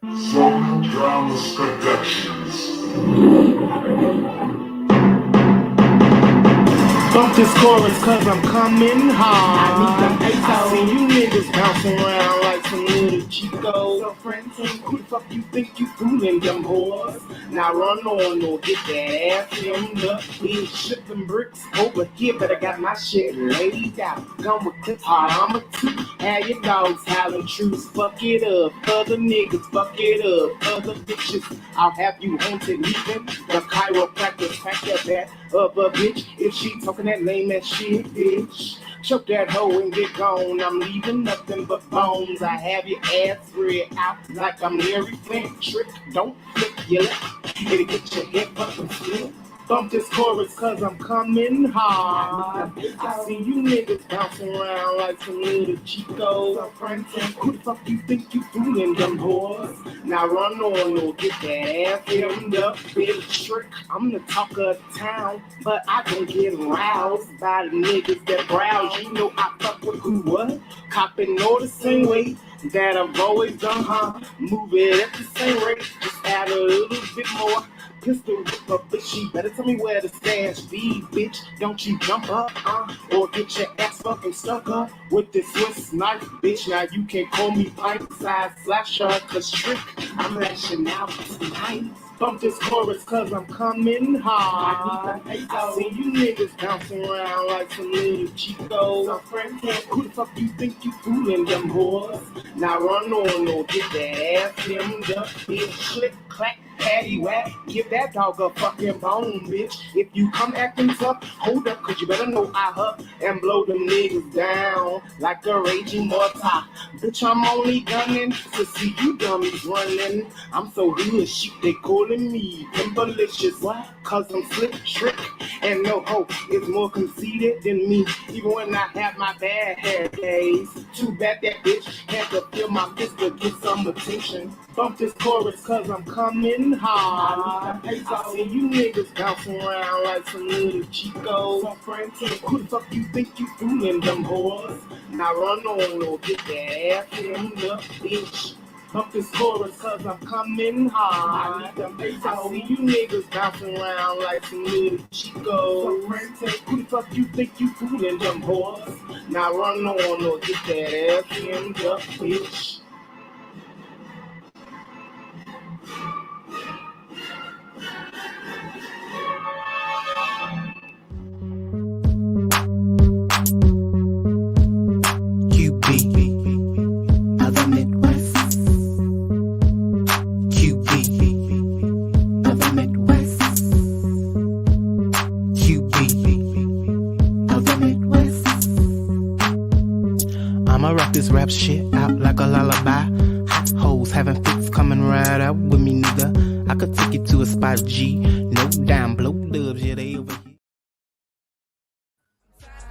From Dramas Productions. Bump this chorus cause I'm coming hard. I see you niggas bouncing around like some little chicos. So friends, who the fuck you think you fooling them whores? Now run on or get that ass hemmed up. Been shipping bricks over here, but I got my shit laid out. Come with clips, I'm a two. Have your dogs howling truths, fuck it up. Other niggas, fuck it up. Other bitches, I'll have you haunted leaving. The chiropractor crack that back of a bitch if she talking that lame ass shit, bitch. Choke that hoe and get gone. I'm leaving nothing but bones. I have your ass spread out like I'm Larry Flint. Trick, don't flip your lip. It'll get your head fucking split. Bump this chorus cause I'm coming hard. I see you niggas bouncing around like some little chicos. Who the fuck you think you fooling them whores? Now run on or get that ass hemmed up, bitch. Trick, I'm the talk of town, but I don't get aroused by the niggas that browse. You know I fuck with who what? Copping all the same way that I've always done, huh? Move it at the same rate, just add a little bit more. Pistol whip up, bitch, she better tell me where the stash be, bitch. Don't you jump up, or get your ass fucking stuck up with this Swiss knife, bitch. Now you can call me pint-sized slasher, cause trick, I'm lashing out tonight. Bump this chorus cause I'm coming hard. I see you niggas bouncing around like some little chicos. Who the fuck you think you fooling them whores? Now run on or get that ass hemmed up, bitch. Slick, clack, patty whack, give that dog a fucking bone, bitch. If you come acting tough, hold up, cause you better know I huff and blow them niggas down like a raging mortar. Bitch, I'm only gunning to see you dummies running. I'm so hood shit, they calling me Timberlicious. What? Cause I'm slick, trick, and no hope is more conceited than me. Even when I have my bad hair days. Too bad that bitch had to feel my fist to get some attention. Bump this chorus cause I'm coming hard. I see you niggas bouncing around like some little chicos. Who the fuck you think you fooling them whores? Now run on or get that ass hemmed up, bitch. Bump this chorus cause I'm coming hard. I see you niggas bouncing around like some little chicos. Who the fuck you think you fooling them whores? Now run on or get that ass hemmed up, bitch. QB of the Midwest. QB of the Midwest. QB of the Midwest. I'ma rock this rap shit out like a lullaby. Hot hoes having fits coming right out with me, nigga. I could take you to a spot G. No dime, blow dubs, yeah, they over here.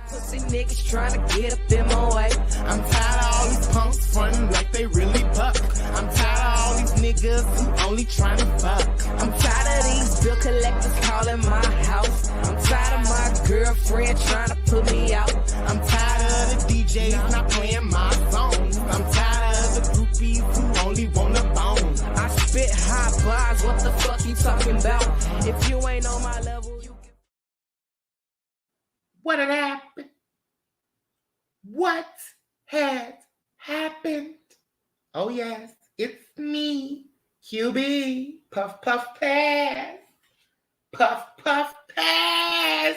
Pussy niggas tryna get up in my way. I'm tired of all these punks frontin' like they really buck. I'm tired of all these niggas who only tryna fuck. I'm tired of these bill collectors calling my house. I'm tired of my girlfriend tryna put me out. I'm tired of the DJs not playing my songs. I'm tired of the groupies who only wanna bone. I spit hot bars, what the fuck you talking about? If you ain't on my level, you can... What had happened? What had happened? Oh yes, it's me, QB. Puff, puff, pass. Puff, puff, pass.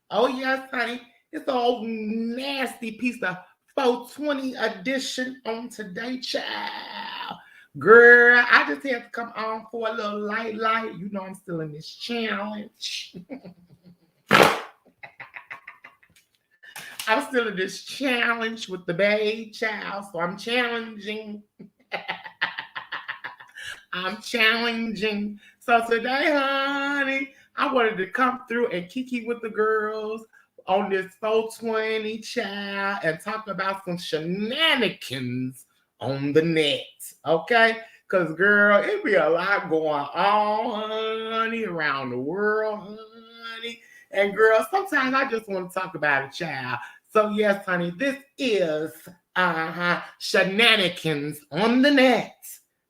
Oh yes, honey. It's an old nasty piece of 420 edition on today, child. Girl, I just had to come on for a little light. You know I'm still in this challenge. I'm still in this challenge with the babe child, so I'm challenging. I'm challenging. So today, honey, I wanted to come through and kiki with the girls on this 420 child and talk about some shenanigans on the net, okay? Because, girl, it be a lot going on, honey, around the world, honey. And girl, sometimes I just want to talk about a child. So yes, honey, this is Shenanigans on the Net.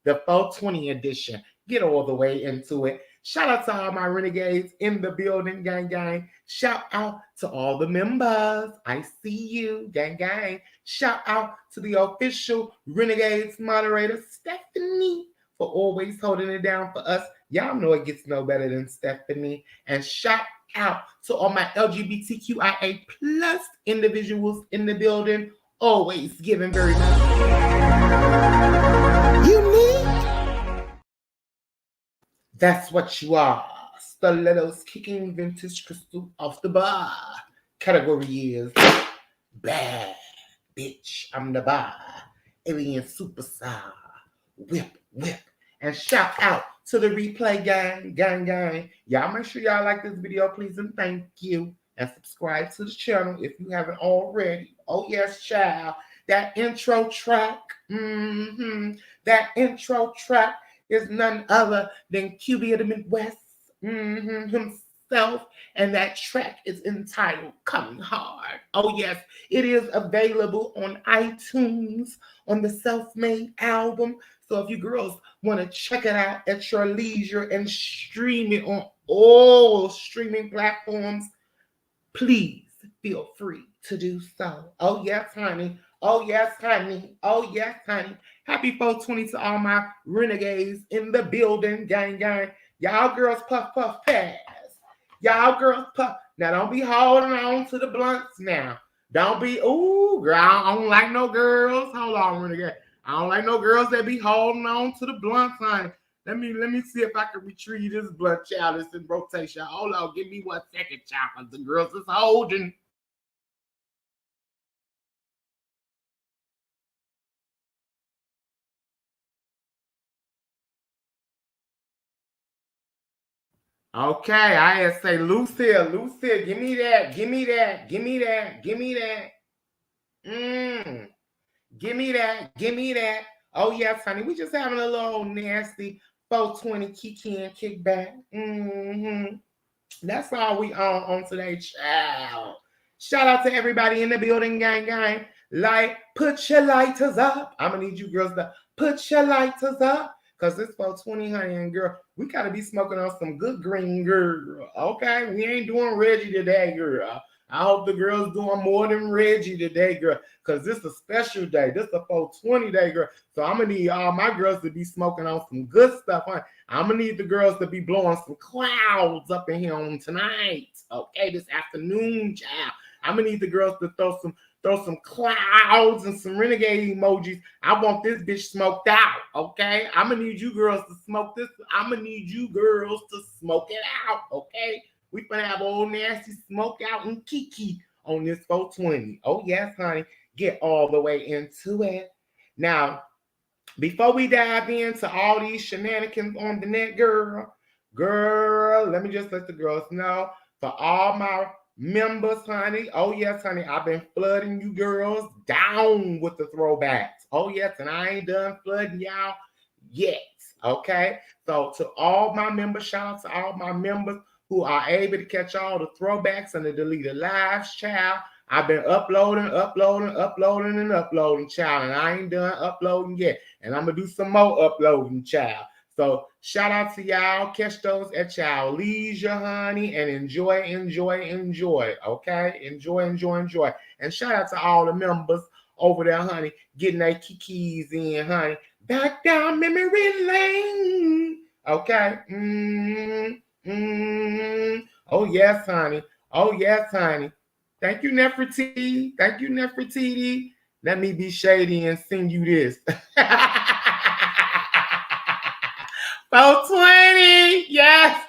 the 420 edition. Get all the way into it. Shout out to all my renegades in the building, gang, gang. Shout out to all the members. I see you, gang, gang. Shout out to the official Renegades moderator, Stephanie, for always holding it down for us. Y'all know it gets no better than Stephanie. And shout out to all my LGBTQIA plus individuals in the building, always giving very much. Unique. That's what you are. Stilettos kicking vintage crystal off the bar. Category is bad bitch. I'm the bar. Alien superstar. Whip, whip. And shout out to the replay gang, gang, gang. Y'all make sure y'all like this video, please, and thank you. And subscribe to the channel if you haven't already. Oh, yes, child. That intro track, that intro track is none other than QB of the Midwest himself. And that track is entitled Coming Hard. Oh, yes, it is available on iTunes on the Self-Made album. So if you girls want to check it out at your leisure and stream it on all streaming platforms, please feel free to do so. Oh, yes, honey. Oh, yes, honey. Oh, yes, honey. Happy 420 to all my renegades in the building, gang, gang. Y'all girls puff, puff, pass. Y'all girls puff. Now, don't be holding on to the blunts now. Don't be, ooh, girl, I don't like no girls. Hold on, renegade. I don't like no girls that be holding on to the blunts, honey. Let me see if I can retrieve this blunt, child. It's in rotation. Hold on, give me 1 second, child, because the girls is holding. Okay, I had to say loose here, give me that, give me that, give me that, give me that. Give me that, give me that. Oh, yes, honey, we just having a little nasty 420 kiki and kickback. That's all we on today, child. Shout out to everybody in the building, gang, gang. Like, put your lighters up. I'm gonna need you girls to put your lighters up. Because this 420, honey, and girl, we got to be smoking on some good green, girl. Okay? We ain't doing Reggie today, girl. I hope the girls doing more than Reggie today, girl. Because this is a special day. This is a 420 day, girl. So I'm going to need all my girls to be smoking on some good stuff, honey. I'm going to need the girls to be blowing some clouds up in here on tonight. Okay? This afternoon, child. I'm going to need the girls to throw some clouds and some renegade emojis. I want this bitch smoked out, okay? I'm going to need you girls to smoke this. I'm going to need you girls to smoke it out, okay? We going to have old nasty smoke out and kiki on this 420. Oh, yes, honey. Get all the way into it. Now, before we dive into all these shenanigans on the net, girl, let me just let the girls know, for all my members, honey. Oh, yes, honey. I've been flooding you girls down with the throwbacks. Oh, yes, and I ain't done flooding y'all yet. Okay? So to all my members, shout out to all my members who are able to catch all the throwbacks and the deleted lives, child. I've been uploading, child, and I ain't done uploading yet. And I'm going to do some more uploading, child. So shout out to y'all. Catch those at y'all leisure, honey, and enjoy. Okay? Enjoy. And shout out to all the members over there, honey, getting their kikis in, honey. Back down memory lane. Okay? Oh, yes, honey. Thank you, Nefertiti. Let me be shady and sing you this. 420, yes.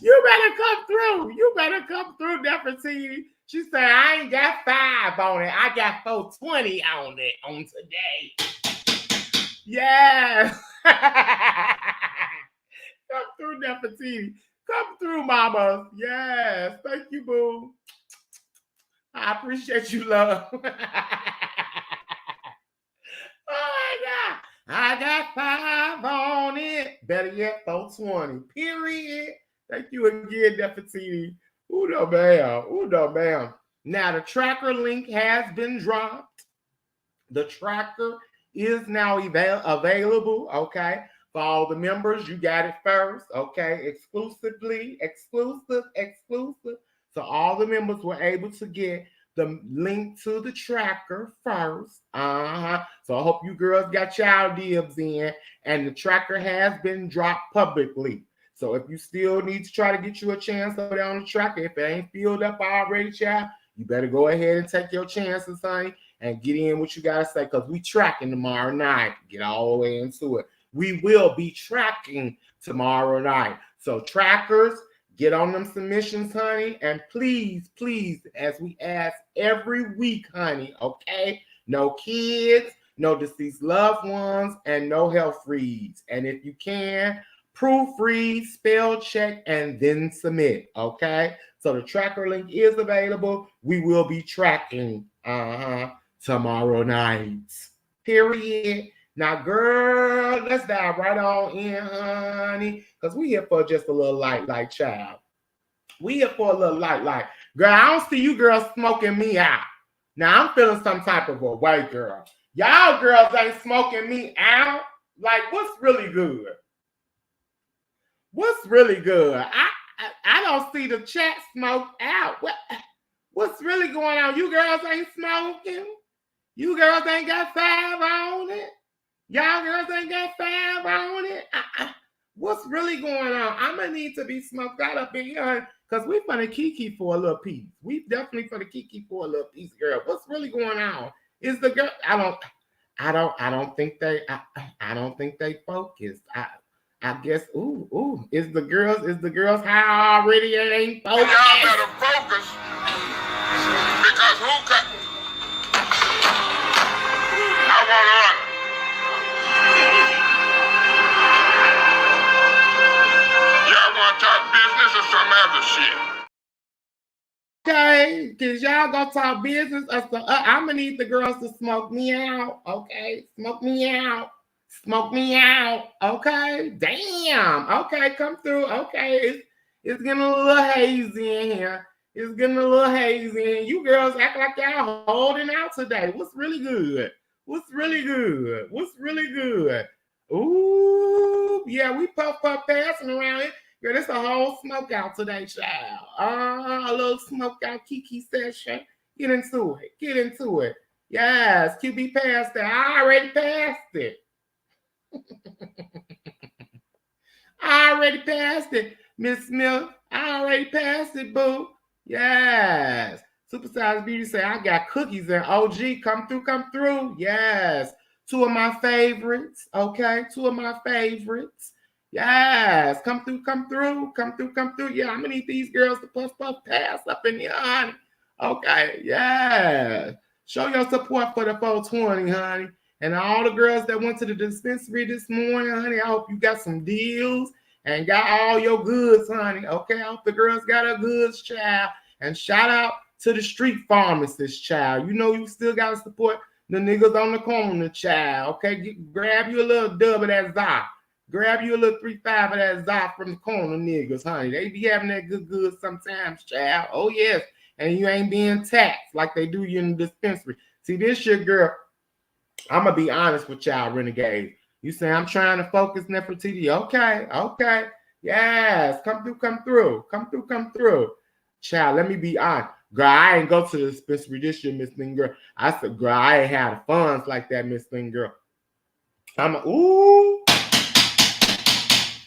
You better come through, Nefertiti. She said, I ain't got 5 on it. I got 420 on it on today. Yes. Come through, Nefertiti. Come through, mama. Yes. Thank you, boo. I appreciate you, love. Oh, my God. I got 5 on it. Better yet, 420. Period. Thank you again, Nefertiti. Ooh, no, ma'am. Now, the tracker link has been dropped. The tracker is now available, okay? For all the members, you got it first, okay? Exclusive. So all the members were able to get the link to the tracker first. So I hope you girls got y'all dibs in, and the tracker has been dropped publicly. So if you still need to try to get you a chance over there on the tracker, if it ain't filled up already, child, you better go ahead and take your chances, honey, and get in what you gotta say, because we tracking tomorrow night. Get all the way into it. We will be tracking tomorrow night. So trackers, get on them submissions, honey, and please, as we ask every week, honey, okay? No kids, no deceased loved ones, and no health reads. And if you can, proofread, spell check, and then submit, okay? So the tracker link is available. We will be tracking tomorrow night. Period. Now, girl, let's dive right on in, honey, because we here for just a little light, child. We here for a little light. Girl, I don't see you girls smoking me out. Now, I'm feeling some type of a way, girl. Y'all girls ain't smoking me out. Like, what's really good? What's really good? I don't see the chat smoke out. What's really going on? You girls ain't smoking. You girls ain't got 5 on it. Y'all girls ain't got 5 on it. What's really going on? I'm going to need to be smoked out up in here because we finna kiki for a little piece. We definitely finna kiki for a little piece, girl. What's really going on? Is the girl, I don't think they focused. I guess, is the girls high already? It ain't focused. Y'all better focus because who got? I want on. Y'all want to talk business or some other shit? Okay, because y'all gonna talk business. I'm gonna need the girls to smoke me out. Okay, smoke me out. Smoke me out. Okay, damn. Okay, come through. Okay, it's getting a little hazy in here. It's getting a little hazy. And you girls act like y'all holding out today. What's really good? What's really good? What's really good? Ooh, yeah, we puff passing around here. Girl, it's a whole smoke out today, child. A little smoke out Kiki session. Get into it. Get into it. Yes, QB passed it. I already passed it. I already passed it, Miss Smith. I already passed it, boo. Yes. Supersized Beauty say, I got cookies and OG. Come through. Yes. 2 of my favorites. Okay. 2 of my favorites. Yes. Come through. Yeah, I'm gonna need these girls to puff pass up in here, honey. Okay. Yeah. Show your support for the 420, honey. And all the girls that went to the dispensary this morning, honey, I hope you got some deals and got all your goods, honey. Okay, I hope the girls got her goods, child. And shout out to the street pharmacist, child. You know you still got to support the niggas on the corner, child. Okay, grab you a little dub of that Zop. Grab you a little 3-5 of that Zop from the corner niggas, honey. They be having that good sometimes, child. Oh, yes. And you ain't being taxed like they do you in the dispensary. See, this your girl. I'm going to be honest with y'all, renegade. You say, I'm trying to focus Nefertiti. Okay. Yes. Come through. Child, let me be honest. Girl, I ain't go to the dispensary this year, Miss Thing Girl. I said, girl, I ain't had the funds like that, Miss Thing Girl. I'm going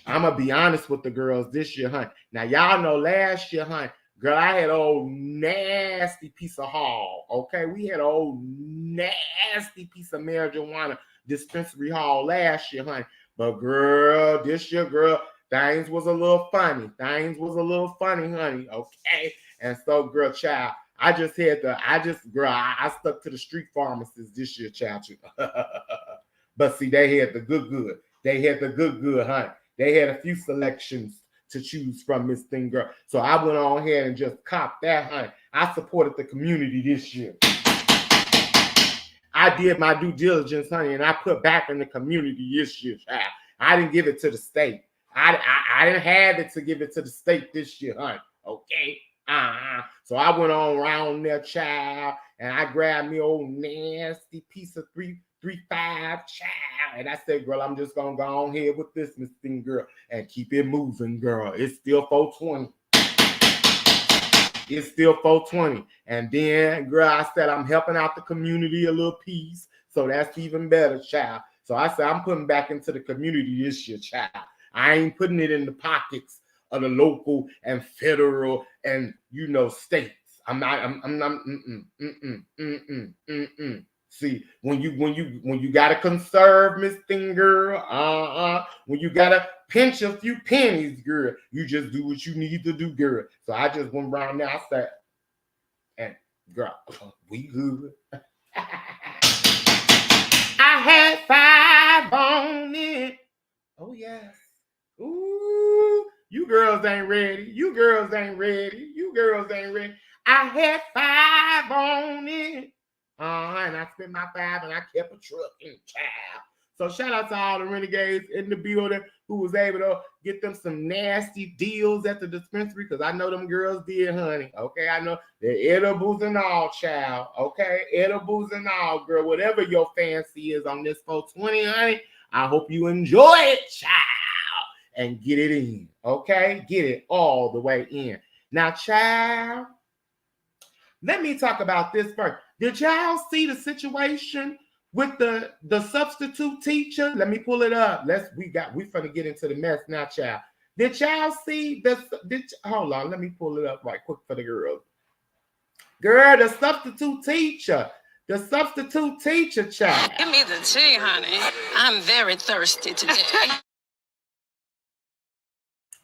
to be honest with the girls this year, honey. Now, y'all know last year, honey, girl, I had an old nasty piece of haul, okay? We had an old nasty piece of marijuana dispensary haul last year, honey. But, girl, this year, girl, things was a little funny. Honey, okay? And so, girl, child, I stuck to the street pharmacists this year, child. But, see, they had the good. They had the good, honey. They had a few selections to choose from, Miss Thing Girl. So I went on ahead and just copped that, honey. I supported the community this year. I did my due diligence, honey, and I put back in the community this year, child. I didn't give it to the state. I didn't have it to give it to the state this year, honey. Okay. So I went on around there, child, and I grabbed me old nasty piece of 3.5, child, and I said, girl, I'm just gonna go on here with this thing, girl, and keep it moving, girl. It's still 420. It's still 420. And then, girl, I said, I'm helping out the community a little piece, so that's even better, child. So I said, I'm putting back into the community this year, child. I ain't putting it in the pockets of the local and federal and, you know, states. I'm not. See, when you gotta conserve, Miss Thing Girl, when you gotta pinch a few pennies, girl, you just do what you need to do, girl. So I just went around there. I said, and girl, we good. I had 5 on it. Oh yes. Ooh, you girls ain't ready. You girls ain't ready. You girls ain't ready. I had 5 on it. And I spent my 5 and I kept a truck in child. So shout out to all the renegades in the building who was able to get them some nasty deals at the dispensary, because I know them girls did, honey. Okay, I know they're edibles and all, child. Okay, edibles and all, girl. Whatever your fancy is on this 420, honey, I hope you enjoy it, child, and get it in. Okay, get it all the way in. Now, child, let me talk about this first. Did y'all see the situation with the substitute teacher? Let me pull it up. We finna get into the mess now, child. Did y'all see hold on, let me pull it up right quick for the girls. Girl, the substitute teacher. The substitute teacher, child. Give me the tea, honey. I'm very thirsty today.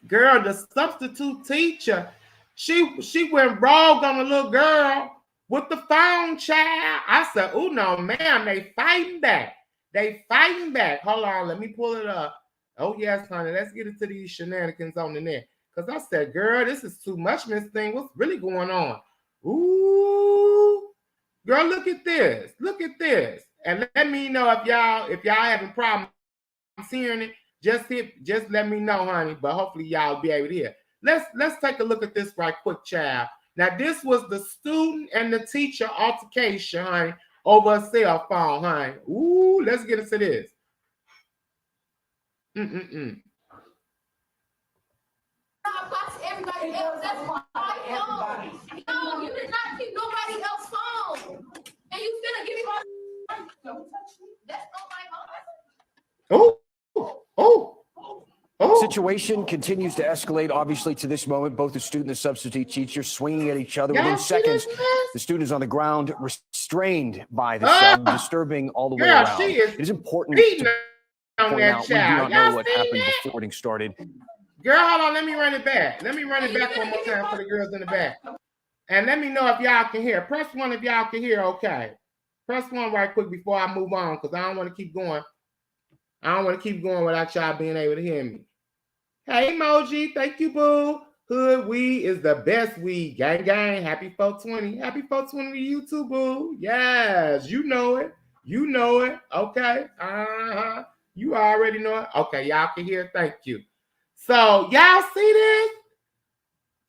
Girl, the substitute teacher, she went rogue on a little girl with the phone, child. I said, oh, no, ma'am, they fighting back. They fighting back. Hold on, let me pull it up. Oh, yes, honey, let's get into these shenanigans on the net. Because I said, girl, this is too much, Miss Thing. What's really going on? Ooh, girl, look at this. Look at this. And let me know if y'all having problems hearing it. Just let me know, honey. But hopefully y'all be able to hear. Let's take a look at this right quick, child. Now, this was the student and the teacher altercation, honey, over a cell phone, honey. Ooh, let's get into this. Everybody else, that's why I know. No, you did not keep nobody else's phone. And you finna give me my don't touch me. That's not my phone. Situation continues to escalate, obviously, to this moment. Both the student and the substitute teacher swinging at each other. Within seconds, the student is on the ground, restrained by the cell, disturbing all the way around. It is important to point out we do not know what happened before getting started. Girl, hold on. Let me run it back. Let me run it back one more time for the girls in the back. And let me know if y'all can hear. Press 1 if y'all can hear, okay. Press 1 right quick before I move on, because I don't want to keep going. I don't want to keep going without y'all being able to hear me. Hey, Emoji. Thank you, boo. Hood weed is the best weed. Gang, gang. Happy 420. Happy 420 to you too, boo. Yes, you know it. You know it. Okay. You already know it. Okay, y'all can hear. Thank you. So, y'all see this?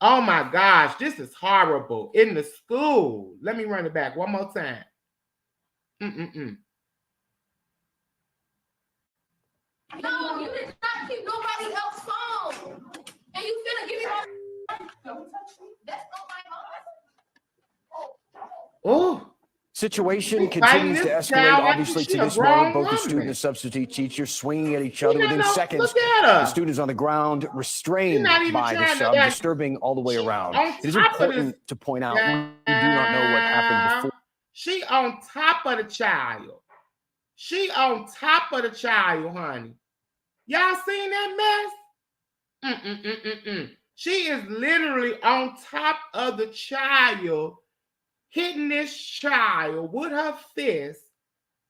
Oh, my gosh. This is horrible. In the school. Let me run it back one more time. No, you did not keep nobody else's phone. And you finna give me my don't touch me. That's not my phone. Oh. Situation continues to escalate, obviously, to this moment. Both the student and the substitute teacher swinging at each other. Within seconds, the student is on the ground, restrained by the sub, disturbing all the way around. It is important to point out we do not know what happened before. She on top of the child. She on top of the child, honey. Y'all seen that mess? She is literally on top of the child, hitting this child with her fist,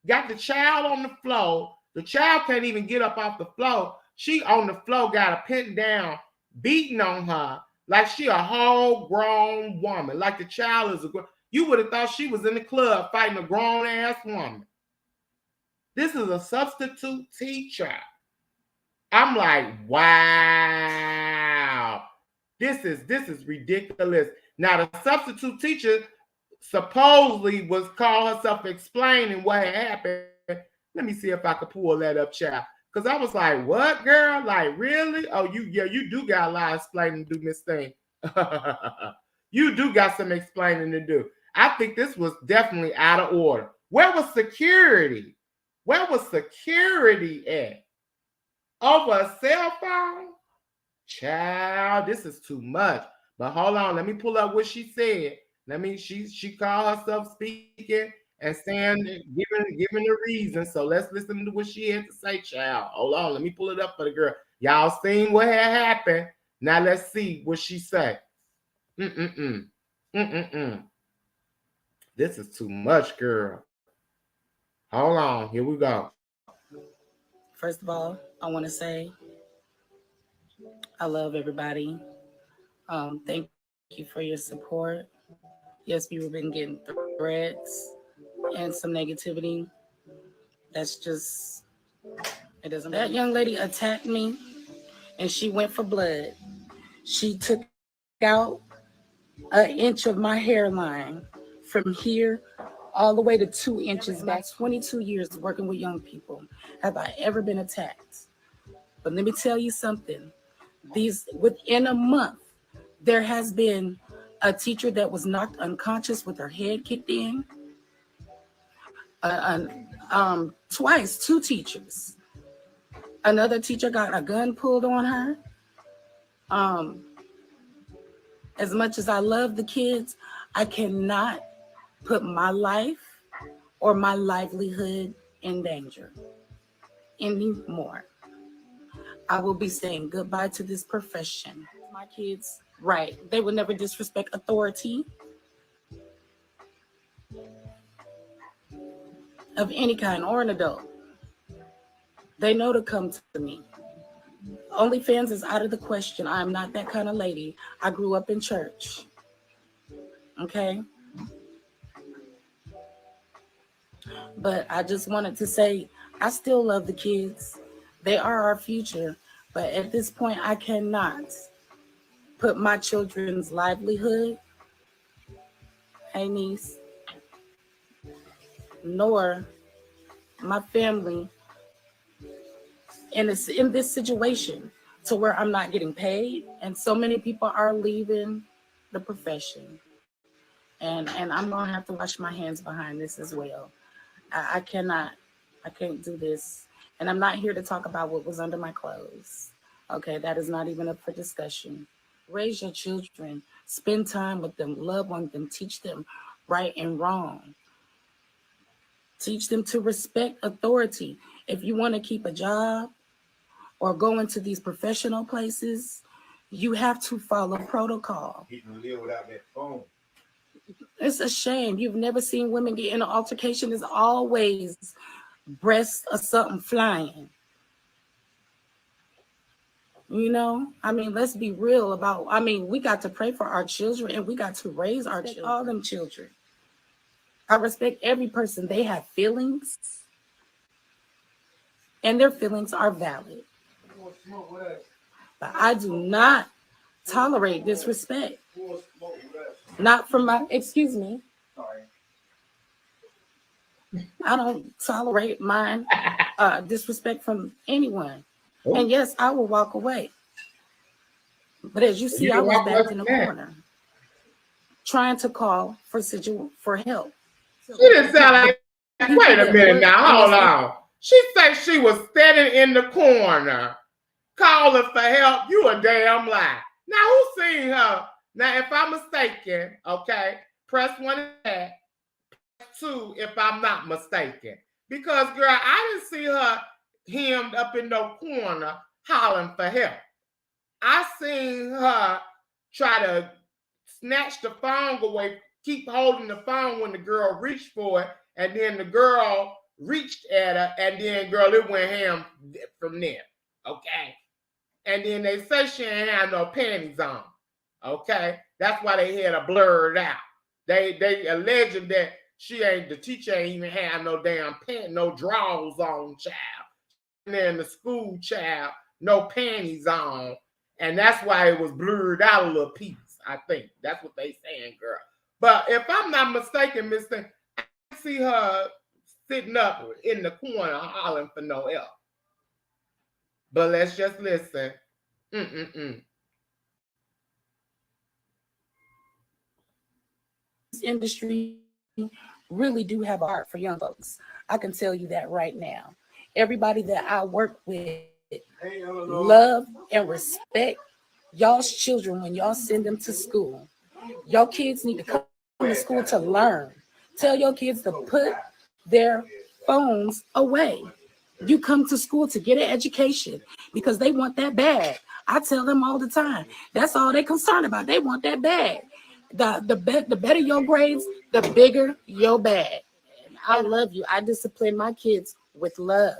got the child on the floor. The child can't even get up off the floor. She on the floor, got her pinned down, beating on her like she a whole grown woman. Like the child is you would have thought she was in the club fighting a grown-ass woman. This is a substitute teacher. I'm like, wow. This is ridiculous. Now, the substitute teacher supposedly was called herself explaining what had happened. Let me see if I could pull that up, child. Because I was like, what, girl? Like, really? Oh, you do got a lot of explaining to do, Miss Thing. You do got some explaining to do. I think this was definitely out of order. Where was security? Where was security at? Over a cell phone? Child, this is too much. But hold on, let me pull up what she said. She called herself speaking and saying, giving a reason. So let's listen to what she had to say, child. Hold on, let me pull it up for the girl. Y'all seen what had happened. Now let's see what she said. This is too much, girl. Hold on, here we go. First of all, I want to say I love everybody. Thank you for your support. Yes, we've been getting threats and some negativity. That's just, it doesn't matter. That young lady attacked me and she went for blood. She took out an inch of my hairline from here all the way to 2 inches back. 22 years working with young people. Have I ever been attacked? But let me tell you something. Within a month, there has been a teacher that was knocked unconscious with her head kicked in. Twice, 2 teachers. Another teacher got a gun pulled on her. As much as I love the kids, I cannot put my life or my livelihood in danger anymore. I will be saying goodbye to this profession. My kids, right, they would never disrespect authority of any kind or an adult. They know to come to me. OnlyFans is out of the question. I'm not that kind of lady. I grew up in church. Okay? But I just wanted to say, I still love the kids. They are our future. But at this point, I cannot put my children's livelihood, hey niece, nor my family in this situation to where I'm not getting paid. And so many people are leaving the profession. And I'm gonna have to wash my hands behind this as well. I can't do this. And I'm not here to talk about what was under my clothes. Okay, that is not even up for discussion. Raise your children, spend time with them, love on them, teach them right and wrong. Teach them to respect authority. If you want to keep a job or go into these professional places, you have to follow protocol. He can live without that phone. It's a shame. You've never seen women get in an altercation. There's always breasts or something flying. You know, I mean, let's be real about, we got to pray for our children and we got to raise our children, all them children. I respect every person. They have feelings and their feelings are valid. But I do not tolerate disrespect. Not from excuse me. I don't tolerate mine disrespect from anyone. Oh. And yes, I will walk away. But as you see, I was back in the corner trying to call for help. She didn't sound like, wait a minute now, hold on. She said she was standing in the corner calling for help. You a damn lie. Now, who seen her? Now, if I'm mistaken, okay, press 1 in that, press 2 if I'm not mistaken. Because, girl, I didn't see her hemmed up in no corner hollering for help. I seen her try to snatch the phone away, keep holding the phone when the girl reached for it, and then the girl reached at her, and then, girl, it went ham from there, okay? And then they say she ain't have no panties on, okay? That's why they had her blurred out. They alleged that the teacher ain't even have no damn no drawers on, child. And then the school child, no panties on. And that's why it was blurred out a little piece. I think that's what they saying, girl. But if I'm not mistaken, Miss Thing, I see her sitting up in the corner hollering for no help. But let's just listen. This industry really do have a heart for young folks. I can tell you that right now. Everybody that I work with love and respect y'all's children when y'all send them to school. Your kids need to come to school to learn. Tell your kids to put their phones away. You come to school to get an education because they want that bag. I tell them all the time. That's all they're concerned about. They want that bag. The better your grades, the bigger your bag. I love you. I discipline my kids with love.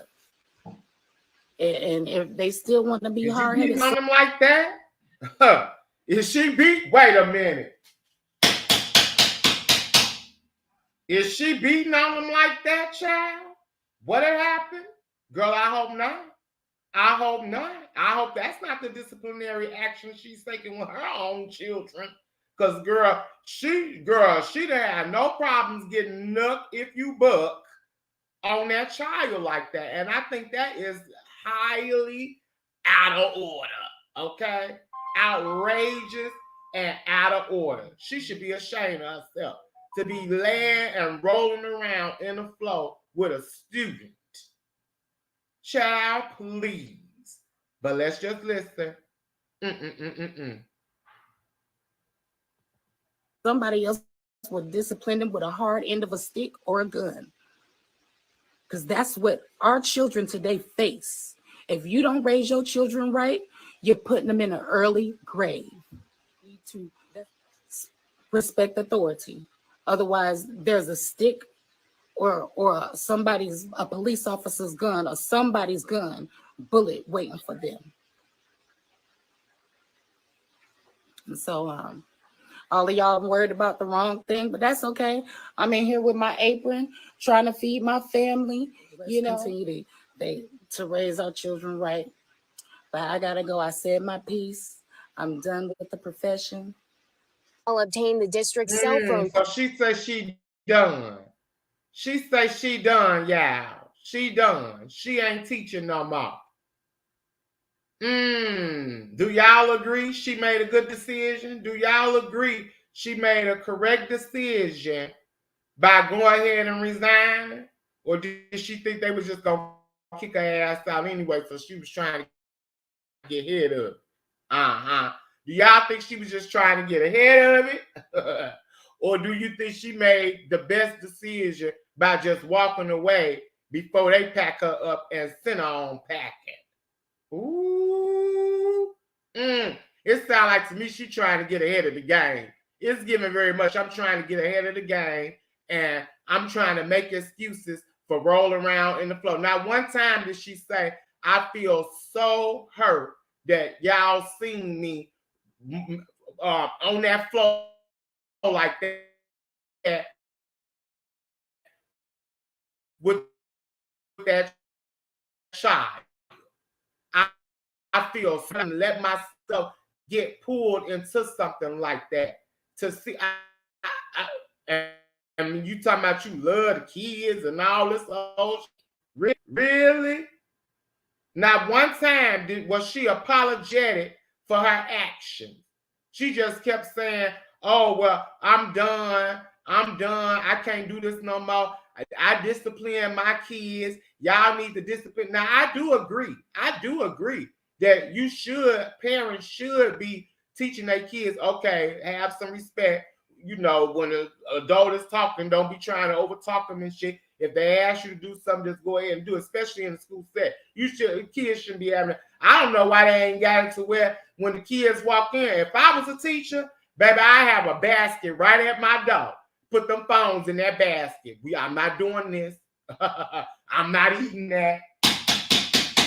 And if they still want to be hard-headed, on them like that? Huh. Is she beat? Wait a minute. Is she beating on them like that, child? What had happened? Girl, I hope not. I hope not. I hope that's not the disciplinary action she's taking with her own children. Because, girl, she done have no problems getting nooked if you buck on that child like that. And I think that is highly out of order, okay? Outrageous and out of order. She should be ashamed of herself to be laying and rolling around in the floor with a student. Child, please. But let's just listen. Somebody else will discipline them with a hard end of a stick or a gun. Because that's what our children today face. If you don't raise your children right, you're putting them in an early grave. You need to respect authority. Otherwise, there's a stick or a police officer's gun or somebody's gun, bullet waiting for them. And so all of y'all worried about the wrong thing, but that's okay. I'm in here with my apron, trying to feed my family. Let's continue to raise our children right. But I gotta go. I said my piece. I'm done with the profession. I'll obtain the district's cell phone. So she says she done. She says she done, y'all. She done. She ain't teaching no more. Do y'all agree she made a good decision? Do y'all agree she made a correct decision by going ahead and resigning? Or did she think they was just going to kick her ass out anyway, so she was trying to get ahead of it? Do y'all think she was just trying to get ahead of it? Or do you think she made the best decision by just walking away before they pack her up and send her on packing? Ooh. It sounds like to me she trying to get ahead of the game. It's giving very much. I'm trying to get ahead of the game, and I'm trying to make excuses for rolling around in the floor. Not one time did she say, I feel so hurt that y'all seen me on that floor like that with that child. I feel something to let myself get pulled into something like that. To see, I mean, you talking about you love the kids and all this old shit. Really? Not one time was she apologetic for her actions. She just kept saying, oh, well, I'm done. I can't do this no more. I discipline my kids. Y'all need to discipline. Now, I do agree that parents should be teaching their kids, okay, have some respect. You know, when an adult is talking, don't be trying to overtalk them and shit. If they ask you to do something, just go ahead and do it, especially in the school set. Kids shouldn't be having, I don't know why they ain't got it to where when the kids walk in, if I was a teacher, baby, I have a basket right at my door. Put them phones in that basket. I'm not doing this. I'm not eating that.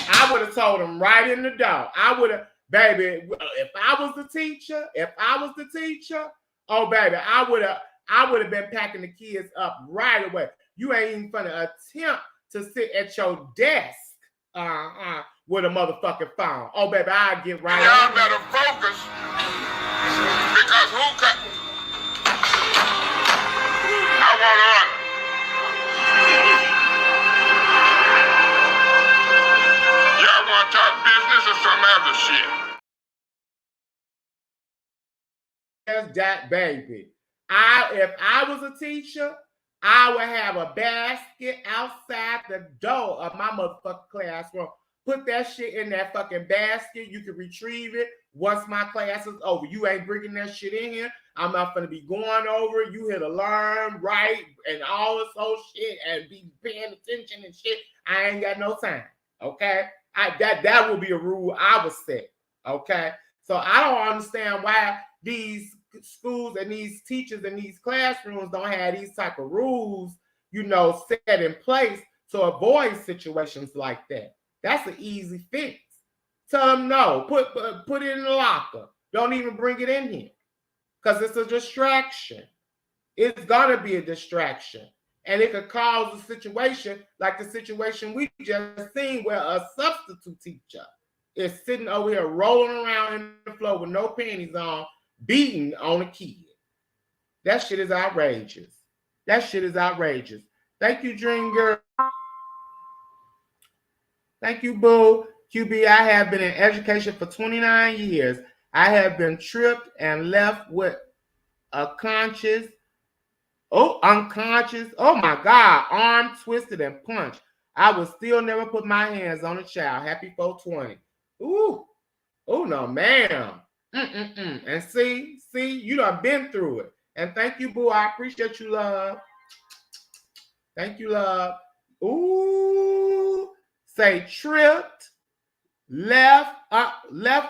I would have told them right in the door. I would have, baby, if I was the teacher, oh, baby, I would have been packing the kids up right away. You ain't even gonna attempt to sit at your desk with a motherfucking phone. Oh, baby, I'll get right. Y'all better focus, because Cause who cut? I want order. Y'all want to talk business or some other shit? That's that, baby. If I was a teacher, I would have a basket outside the door of my motherfucking classroom. Put that shit in that fucking basket. You can retrieve it once my class is over. You ain't bringing that shit in here. I'm not gonna be going over it. You hit a learn, right, and all this whole shit and be paying attention and shit. I ain't got no time. Okay, that would be a rule I would set. Okay, so I don't understand why these schools and these teachers in these classrooms don't have these type of rules, you know, set in place to avoid situations like that. That's an easy fix. Tell them no. Put it in the locker. Don't even bring it in here because it's a distraction. It's gonna be a distraction, and it could cause a situation like the situation we just seen, where a substitute teacher is sitting over here rolling around in the floor with no panties on, beating on a kid. That shit is outrageous. That shit is outrageous. Thank you, Dream Girl. Thank you, Boo. QB, I have been in education for 29 years. I have been tripped and left with unconscious, oh my God, arm twisted and punched. I would still never put my hands on a child. Happy 420. Ooh, oh no, ma'am. And see, you done been through it. And thank you, Boo. I appreciate you, love. Thank you, love. Ooh, say tripped, left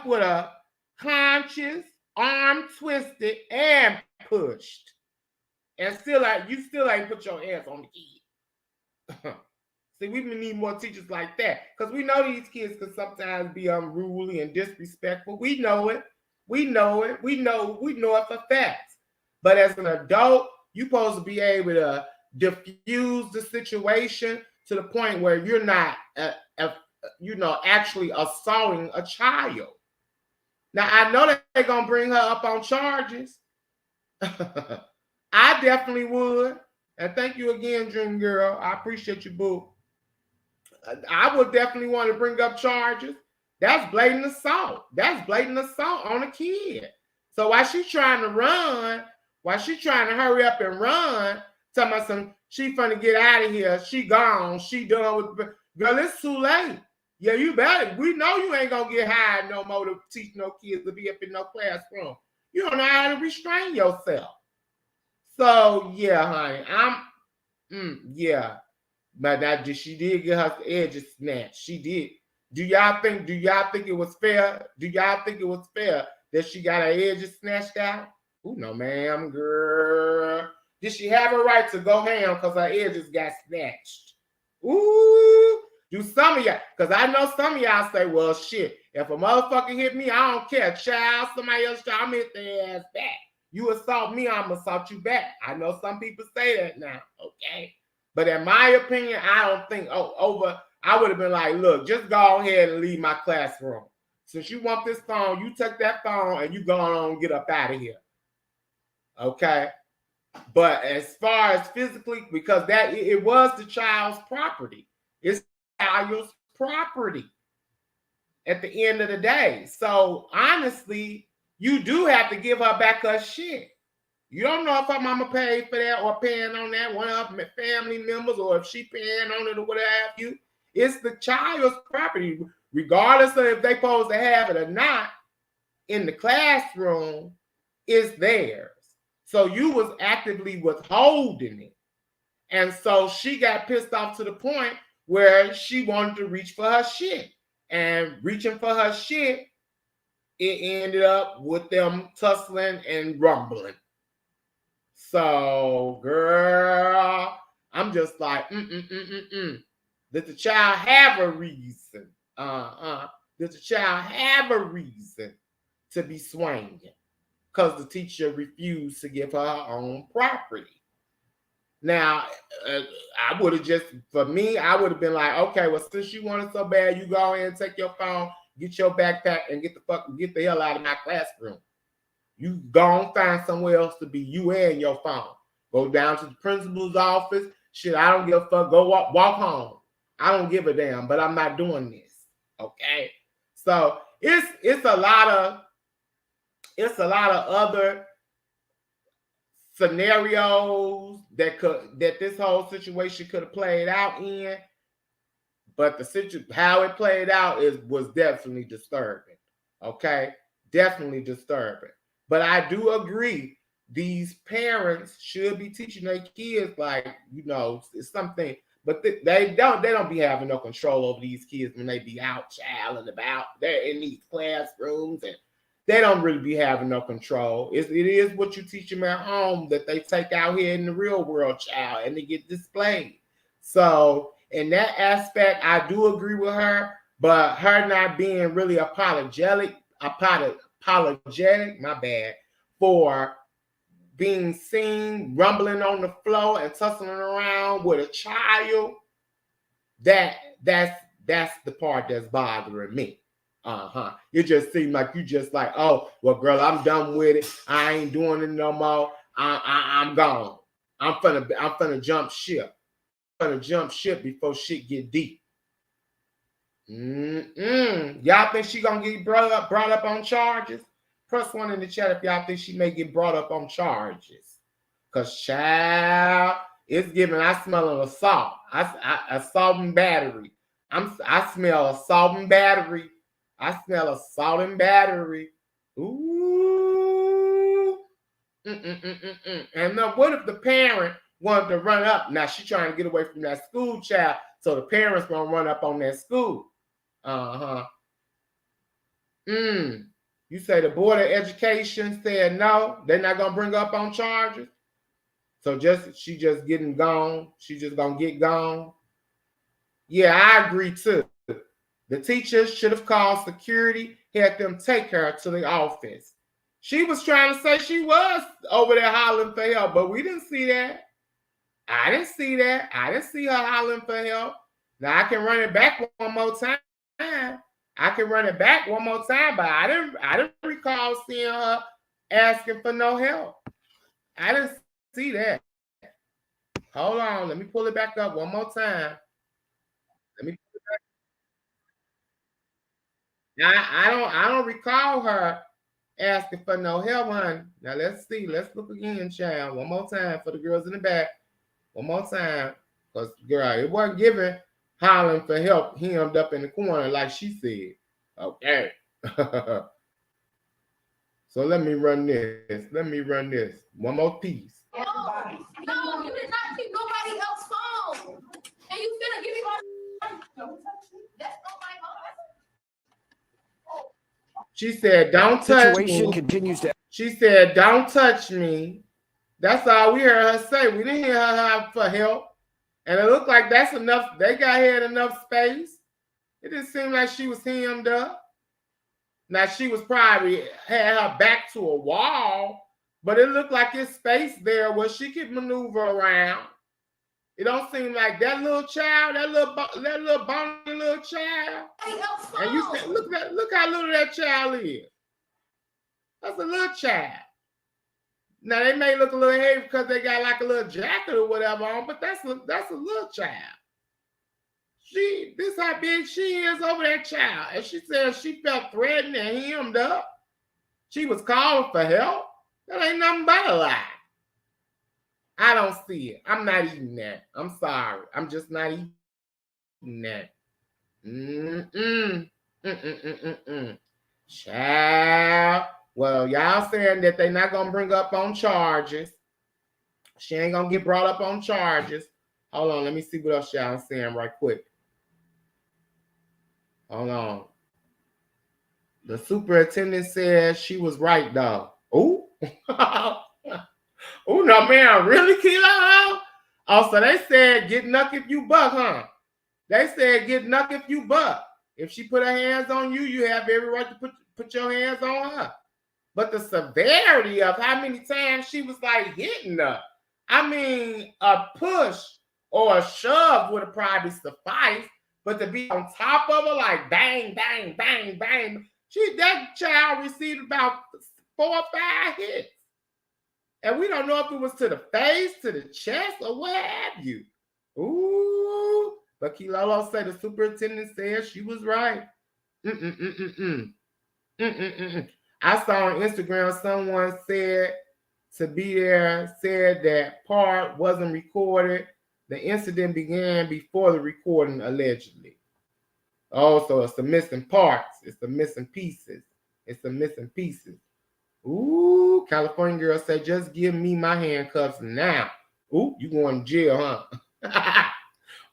with a conscious, arm twisted, and pushed. And you still ain't put your hands on the kid. See, we need more teachers like that. Because we know these kids can sometimes be unruly and disrespectful. We know it. We know it for facts. But as an adult, you're supposed to be able to diffuse the situation to the point where you're not, actually assaulting a child. Now, I know that they're going to bring her up on charges. I definitely would. And thank you again, Dream Girl. I appreciate you, Boo. I would definitely want to bring up charges. That's blatant assault. That's blatant assault on a kid. So while she's trying to run, while she's trying to hurry up and run, tell me she finna get out of here. She gone. She done with girl. It's too late. Yeah, you better. We know you ain't gonna get hired no more to teach no kids to be up in no classroom. You don't know how to restrain yourself. So yeah, honey, yeah. But she did get her edges snatched. She did. Do y'all think it was fair? Do y'all think it was fair that she got her edges snatched out? Oh no, ma'am, girl. Did she have a right to go ham because her edges got snatched? Ooh, do some of y'all, because I know some of y'all say, well, shit, if a motherfucker hit me, I don't care. Child, somebody else, I'm hit their ass back. You assault me, I'm gonna assault you back. I know some people say that now, okay? But in my opinion, I don't think I would have been like, look, just go ahead and leave my classroom. Since you want this phone, you take that phone and you go on and get up out of here. Okay? But as far as physically, because it was the child's property. It's the child's property at the end of the day. So honestly, you do have to give her back her shit. You don't know if her mama paid for that or paying on that, one of her family members, or if she paying on it or whatever have you. It's the child's property, regardless of if they supposed to have it or not. In the classroom, it's theirs. So you was actively withholding it. And so she got pissed off to the point where she wanted to reach for her shit. And reaching for her shit, it ended up with them tussling and rumbling. So, girl, I'm just like, Did the child have a reason? Did the child have a reason to be swinging? Because the teacher refused to give her her own property. Now, I would have been like, okay, well, since you want it so bad, you go in and take your phone, get your backpack, and get the hell out of my classroom. You go and find somewhere else to be, you and your phone. Go down to the principal's office. Shit, I don't give a fuck. Go walk home. I don't give a damn, but I'm not doing this. Okay? So it's a lot of other scenarios that this whole situation could have played out in, but how it played out was definitely disturbing. Okay, definitely disturbing. But I do agree, these parents should be teaching their kids, like, it's something. But they don't be having no control over these kids when they be out, child, and about. They're in these classrooms, and they don't really be having no control. It is what you teach them at home that they take out here in the real world, child, and they get displayed. So in that aspect, I do agree with her, but her not being really apologetic, my bad, for being seen rumbling on the floor and tussling around with a child, that's the part that's bothering me. It just seems like you just like, oh, well, girl, I'm done with it. I ain't doing it no more. I'm gone. I'm finna jump ship. I'm finna jump ship before shit get deep. Y'all think she gonna get brought up on charges? Press 1 in the chat if y'all think she may get brought up on charges. Cause child, it's giving. I smell an assault. Assault and battery. I smell assault and battery. I smell assault and battery. Ooh. And then what if the parent wanted to run up? Now she's trying to get away from that school child, so the parents gonna run up on that school. You say the Board of Education said no, they're not gonna bring her up on charges. So she just getting gone. She just gonna get gone. Yeah, I agree too. The teachers should have called security, had them take her to the office. She was trying to say she was over there hollering for help, but we didn't see that. I didn't see that. I didn't see her hollering for help. Now I can run it back one more time. But I didn't recall seeing her asking for no help. I didn't see that. Hold on, let me pull it back up one more time. I don't recall her asking for no help, honey. Now let's see. Let's look again, child. One more time for the girls in the back. One more time. Because, girl, it wasn't giving hollering for help hemmed up in the corner like she said. Okay. So let me run this. One more piece. No, you did not keep nobody else's phone. And you finna give me my... Don't touch me. That's not my phone. She said, don't touch me. Continues to. She said, don't touch me. That's all we heard her say. We didn't hear her have for help. And it looked like that's enough. They got here in enough space. It didn't seem like she was hemmed up. Now, she was probably had her back to a wall, but it looked like it's space there where she could maneuver around. It don't seem like that little child, that little bony little child. And you said, look how little that child is. That's a little child. Now they may look a little heavy because they got like a little jacket or whatever on, but that's a little child. This how big she is over that child. And she said she felt threatened and hemmed up. She was calling for help. That ain't nothing but a lie. I don't see it. I'm not eating that. I'm sorry. I'm just not eating that. Child. Well, y'all saying that they're not going to bring up on charges. She ain't going to get brought up on charges. Hold on. Let me see what else y'all saying right quick. Hold on. The superintendent said she was right, though. Ooh. Oh, no, man, really, Kilo? Oh, so they said get nuck if you buck, huh? They said get nuck if you buck. If she put her hands on you, you have every right to put your hands on her. But the severity of how many times she was like hitting her, I mean, a push or a shove would have probably sufficed, but to be on top of her like bang, bang, bang, bang. That child received about 4 or 5 hits. And we don't know if it was to the face, to the chest, or what have you. Ooh. But Kilolo said the superintendent said she was right. I saw on Instagram someone said to be there, said that part wasn't recorded. The incident began before the recording, allegedly. Oh, so it's the missing parts. It's the missing pieces. It's the missing pieces. Ooh, California girl said, just give me my handcuffs now. Ooh, you going to jail, huh?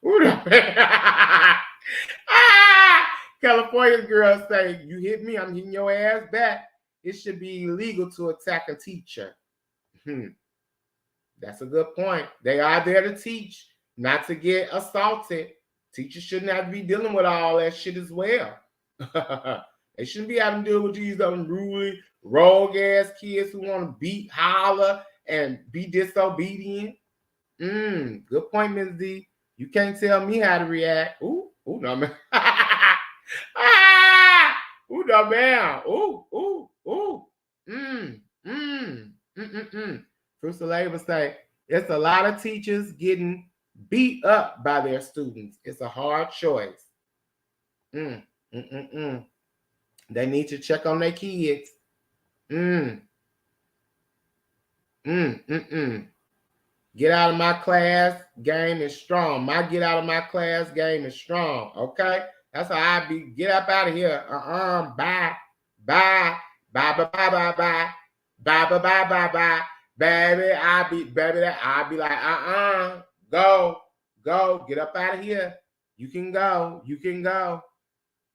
Ooh, California girl say, you hit me, I'm hitting your ass back. It should be illegal to attack a teacher. That's a good point. They are there to teach, not to get assaulted. Teachers shouldn't have to be dealing with all that shit as well. They shouldn't be having to deal with these unruly, rogue-ass kids who want to beat, holler, and be disobedient. Good point, Ms. D. You can't tell me how to react. Ooh, no, man. Ooh, no, man. Ooh. Fruits of Labor say, it's a lot of teachers getting beat up by their students. It's a hard choice. They need to check on their kids. Get out of my class game is strong. My get out of my class game is strong. Okay? That's how I be. Get up out of here. Bye. Bye. Bye. Baby, I'll be like, go. Get up out of here. You can go.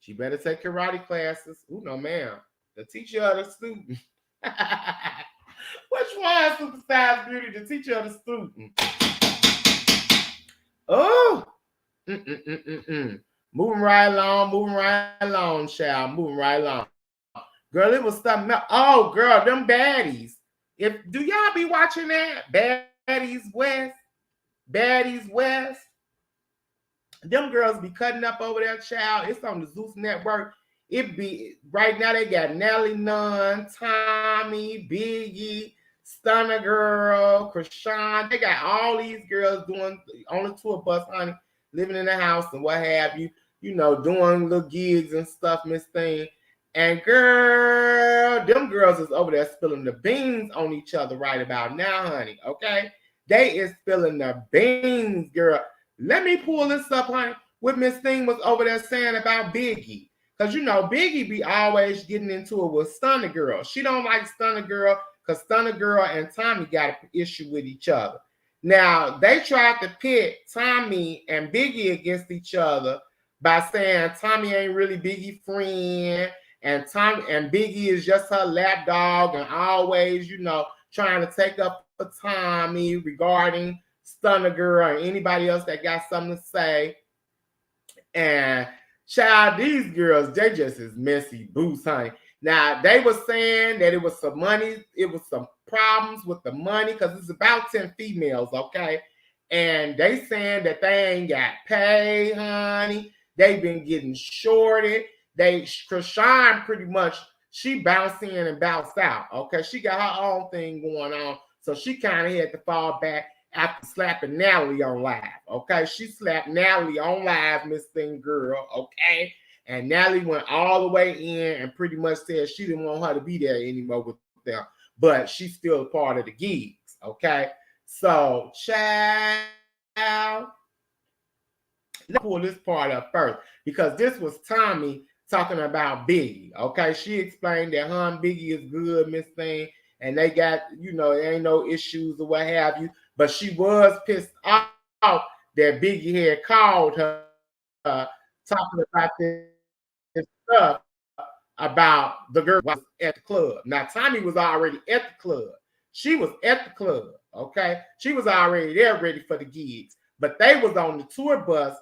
She better take karate classes. Ooh, no, ma'am. The teacher or the student? Which one, Supersize Beauty? The teacher or the student? Oh. Moving right along, child. Moving right along. Girl, it was something else. Oh, girl, them baddies. Do y'all be watching that? Baddies West? Them girls be cutting up over there, child. It's on the Zeus Network. It be right now. They got Nelly Nunn, Tommy, Biggie, Stunner Girl, Krishan. They got all these girls doing on the tour bus, honey, living in the house and what have you. You know, doing little gigs and stuff, Miss Thing. And girl, them girls is over there spilling the beans on each other right about now, honey. Okay, they is spilling the beans, girl. Let me pull this up, honey. What Miss Thing was over there saying about Biggie. Because, you know, Biggie be always getting into it with Stunner Girl. She don't like Stunner Girl because Stunner Girl and Tommy got an issue with each other. Now, they tried to pit Tommy and Biggie against each other by saying Tommy ain't really Biggie's friend and Biggie is just her lapdog and always, you know, trying to take up for Tommy regarding Stunner Girl and anybody else that got something to say. And child, these girls, they just as messy boots, honey. Now, they were saying that it was some money, it was some problems with the money, because it's about 10 females, okay? And they saying that they ain't got paid, honey. They've been getting shorted. Krishan pretty much, she bounced in and bounced out, okay? She got her own thing going on, so she kind of had to fall back after slapping Natalie on live, okay? She slapped Natalie on live, Miss Thing Girl, okay? And Natalie went all the way in and pretty much said she didn't want her to be there anymore with them, but she's still a part of the gigs, okay? So, child, let's pull this part up first, because this was Tommy talking about Biggie, okay? She explained that her and Biggie is good, Miss Thing, and they got, you know, there ain't no issues or what have you. But she was pissed off that Biggie had called her talking about this stuff about the girl was at the club. Now, Tommy was already at the club. She was at the club, okay? She was already there ready for the gigs. But they was on the tour bus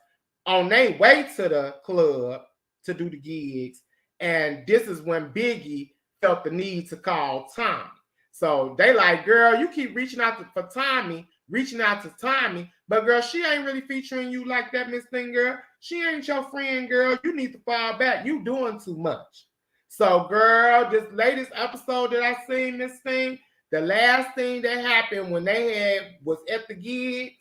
on their way to the club to do the gigs. And this is when Biggie felt the need to call Tommy. So they like, girl, you keep reaching out to Tommy, but girl, she ain't really featuring you like that, Miss Thing Girl. She ain't your friend, girl. You need to fall back. You doing too much. So, girl, this latest episode that I seen this thing, the last thing that happened when they was at the gigs,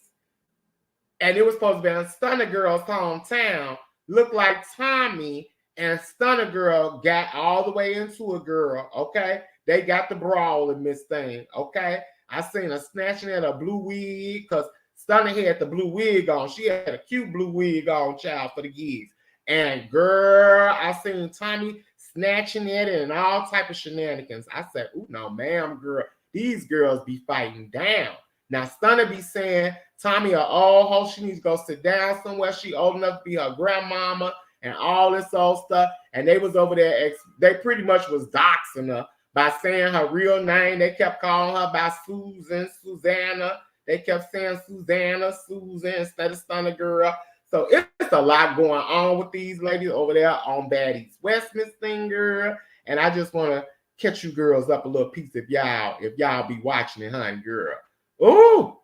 and it was supposed to be in Stunner Girl's hometown, looked like Tommy and Stunner Girl got all the way into a girl, okay? They got the brawl in this thing, okay? I seen her snatching at a blue wig because Stunner had the blue wig on. She had a cute blue wig on, child, for the gigs. And girl, I seen Tommy snatching at it and all type of shenanigans. I said, "Ooh, no, ma'am, girl. These girls be fighting down." Now, Stunner be saying, Tommy a old hoe. She needs to go sit down somewhere. She old enough to be her grandmama and all this old stuff. And they was over there. They pretty much was doxing her by saying her real name. They kept calling her by Susanna. They kept saying Susan instead of Stunner Girl. So it's a lot going on with these ladies over there on Baddies West, Miss Thing Girl. And I just want to catch you girls up a little piece if y'all be watching it, honey, girl. Oh,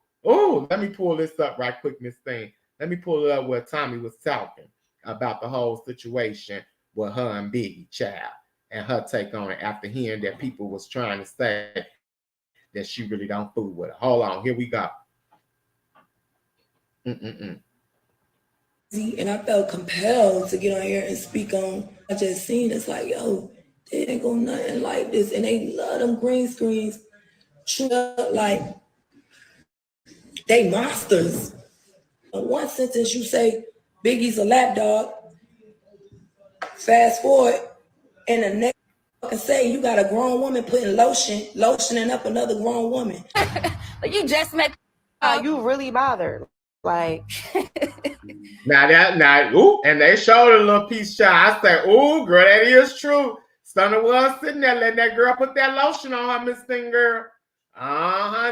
let me pull this up right quick, Miss Thing. Let me pull it up where Tommy was talking about the whole situation with her and Biggie, child, and her take on it after hearing that people was trying to say that she really don't fool with her. Hold on, here we go. And I felt compelled to get on here and speak on. I just seen it's like, yo, they ain't go nothing like this, and they love them green screens. Like they monsters. In one sentence, you say Biggie's a lapdog. Fast forward, and the next fucking say you got a grown woman putting lotioning up another grown woman. Like you just met. You really bothered. Like and they showed a little piece, child. I said, "Ooh, girl, that is true." Stunner was sitting there letting that girl put that lotion on her, Miss Thing Girl.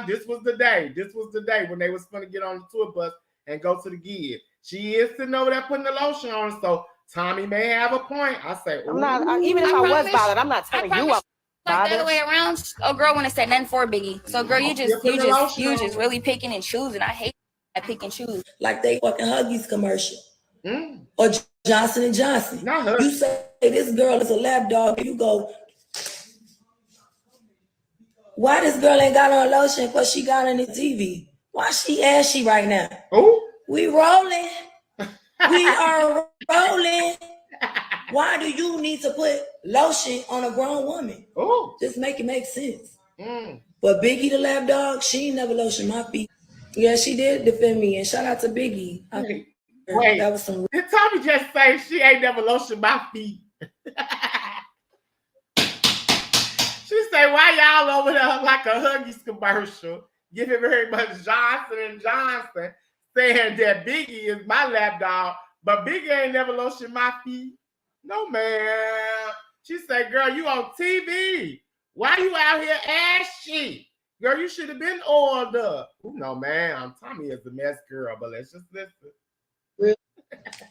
This was the day. This was the day when they was going to get on the tour bus and go to the gig. She is sitting over there putting the lotion on her, so Tommy may have a point. I say, I'm not. Even if I was bothered, I'm not telling you. Like the other way around. Oh, girl, when I said nothing for Biggie. So, girl, you just really picking and choosing. I hate that pick and choose. Like they fucking Huggies commercial or Johnson & Johnson. You say this girl is a lapdog, you go, why this girl ain't got on lotion? Because she got on the TV. Why she ashy right now? We rolling. We are rolling. Why do you need to put lotion on a grown woman? Just make it make sense. But Biggie the lapdog, she ain't never lotion my feet. Yeah, she did defend me, and shout out to Biggie. Wait, that was some. Did Tommy just say she ain't never lotioned my feet? She say, "Why y'all over there like a Huggies commercial, giving very much Johnson & Johnson, saying that Biggie is my lapdog, but Biggie ain't never lotioned my feet?" No, man. She said, "Girl, you on TV. Why you out here ashy? Girl, you should have been oiled up." No, man. Tommy is a mess, girl, but let's just listen.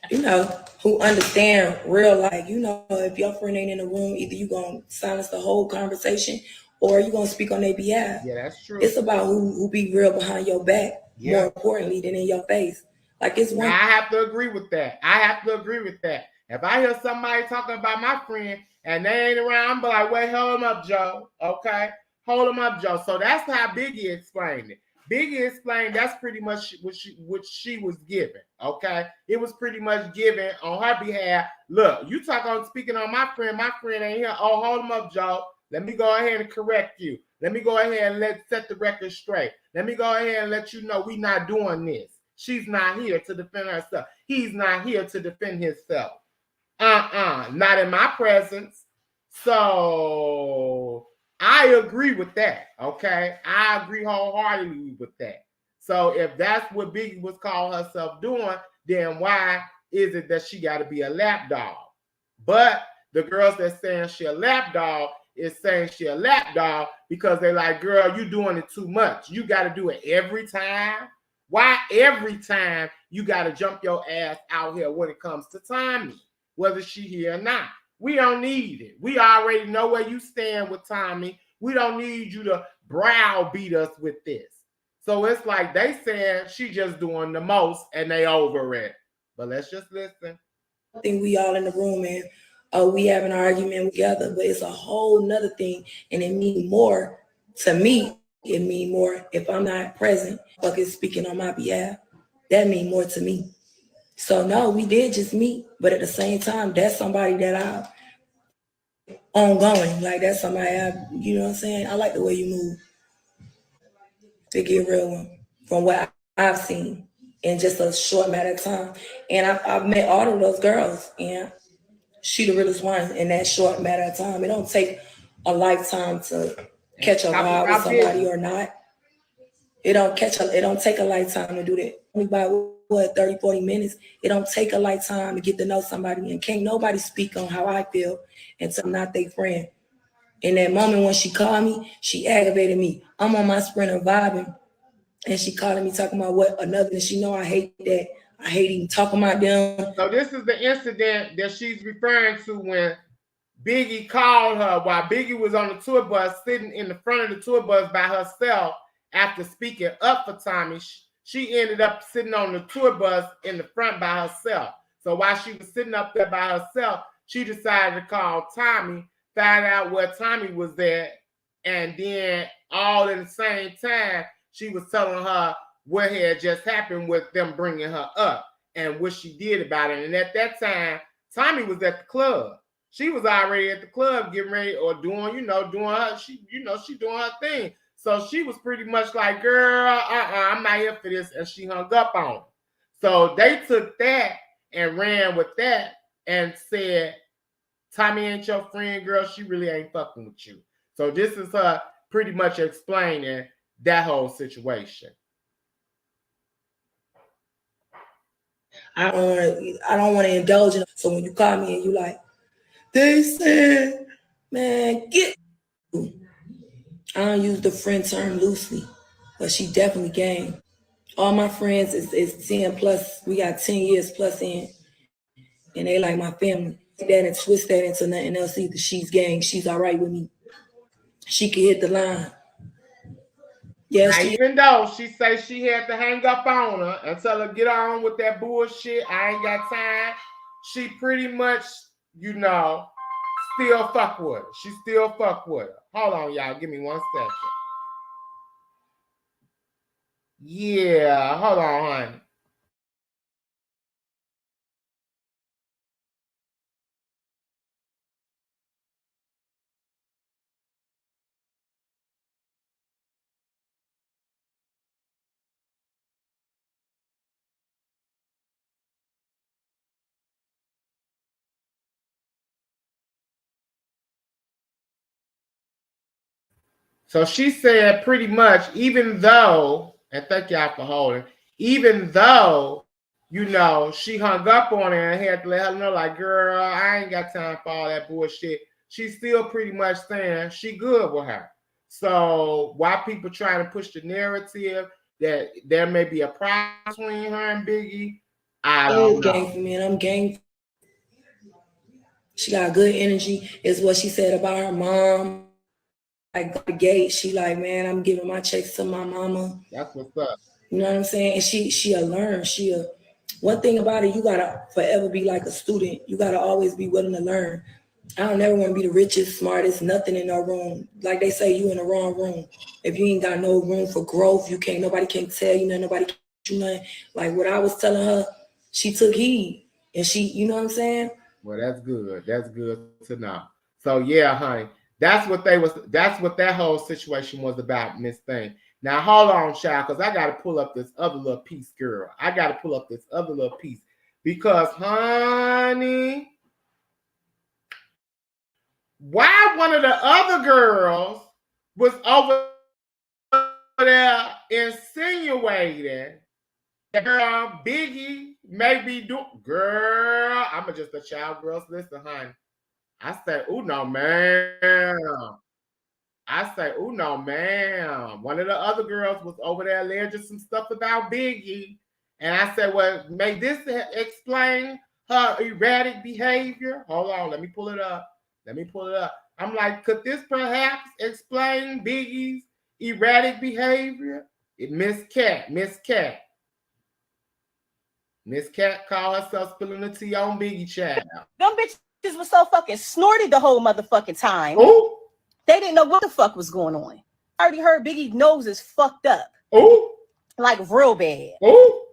You know, who understand real life. You know, if your friend ain't in the room, either you gonna silence the whole conversation or you gonna speak on their behalf. Yeah, that's true. It's about who be real behind your back, more importantly than in your face. Like it's one. I have to agree with that. If I hear somebody talking about my friend and they ain't around, I'm like, "Wait, hold them up, Joe." Okay? Hold them up, Joe. So that's how Biggie explained it. Biggie explained that's pretty much what she was given. Okay, it was pretty much given on her behalf. Look, you speaking on my friend. My friend ain't here. Oh, hold him up, Joe. Let me go ahead and correct you. Let me go ahead and set the record straight. Let me go ahead and let you know we not doing this. She's not here to defend herself. He's not here to defend himself. Not in my presence. So I agree with that, okay? I agree wholeheartedly with that. So if that's what Biggie was calling herself doing, then why is it that she got to be a lapdog? But the girls that's saying she a lapdog is saying she a lapdog because they're like, "Girl, you doing it too much. You got to do it every time. Why every time you got to jump your ass out here when it comes to Tommy, whether she here or not? We don't need it. We already know where you stand with Tommy. We don't need you to browbeat us with this." So it's like they saying she just doing the most and they over it. But let's just listen. I think we all in the room, man. oh, we have an argument together, but it's a whole nother thing. And it means more to me. It means more if I'm not present, fucking speaking on my behalf. That means more to me. So no, we did just meet, but at the same time, that's somebody that I ongoing. Like that's somebody you know what I'm saying? I like the way you move. To get real from what I've seen in just a short matter of time. And I've met all of those girls, and she the realest one in that short matter of time. It don't take a lifetime to catch a vibe with somebody or not. It don't take a lifetime to do that. Only by what 30, 40 minutes. It don't take a lifetime to get to know somebody, and can't nobody speak on how I feel until I'm not their friend. In that moment when she called me, she aggravated me. I'm on my Sprinter vibing, and she calling me talking about what another, and she know I hate that. I hate even talking about them. So this is the incident that she's referring to when Biggie called her while Biggie was on the tour bus, sitting in the front of the tour bus by herself after speaking up for Tommy. She ended up sitting on the tour bus in the front by herself. So while she was sitting up there by herself, she decided to call Tommy, find out where Tommy was at, and then all at the same time, she was telling her what had just happened with them bringing her up and what she did about it. And at that time, Tommy was at the club. She was already at the club getting ready or doing her, she doing her thing. So she was pretty much like, girl, I'm not here for this. And she hung up on her. So they took that and ran with that and said, Tommy ain't your friend, girl. She really ain't fucking with you. So this is her pretty much explaining that whole situation. I don't want to indulge in it. So when you call me and you like, they said, man, get. I don't use the friend term loosely, but she definitely gang. All my friends is 10 plus. We got 10 years plus in, and they like my family. That and twist that into nothing else either. She's gang. She's all right with me. She can hit the line. Yeah, even though she say she had to hang up on her and tell her get on with that bullshit, I ain't got time. She pretty much, still fuck with her. She still fuck with her. Hold on, y'all. Give me 1 second. Yeah, hold on, honey. So she said pretty much, even though, and thank y'all for holding, even though, she hung up on her and had to let her know, like, girl, I ain't got time for all that bullshit. She's still pretty much saying she good with her. So why people trying to push the narrative that there may be a problem between her and Biggie, I don't know. Gang for me, and I'm gang. She got good energy, is what she said about her mom. Like the gate, she like, man, I'm giving my checks to my mama. That's what's up. You know what I'm saying? And she'll learn. One thing about it, you gotta forever be like a student. You gotta always be willing to learn. I don't never want to be the richest, smartest, nothing in no room. Like they say, you in the wrong room. If you ain't got no room for growth, nobody can tell you nothing, nobody can do you nothing. Like what I was telling her, she took heed. And you know what I'm saying? Well, that's good. That's good to know. So yeah, honey. That's what that whole situation was about, Miss Thing. Now hold on, child, because I gotta pull up this other little piece, girl. I gotta pull up this other little piece. Because, honey, why one of the other girls was over there insinuating that girl Biggie may be doing, girl, I'm just a child, girls. Listen, honey. I say, oh, no, ma'am. I say, oh, no, ma'am. One of the other girls was over there alleging some stuff about Biggie. And I said, well, may this explain her erratic behavior? Hold on, let me pull it up. I'm like, could this perhaps explain Biggie's erratic behavior? Miss Cat called herself spilling the tea on Biggie, child. Them bitches This was so fucking snorted the whole motherfucking time. Oh. They didn't know what the fuck was going on. I already heard Biggie's nose is fucked up. Oh. Like real bad. Oh.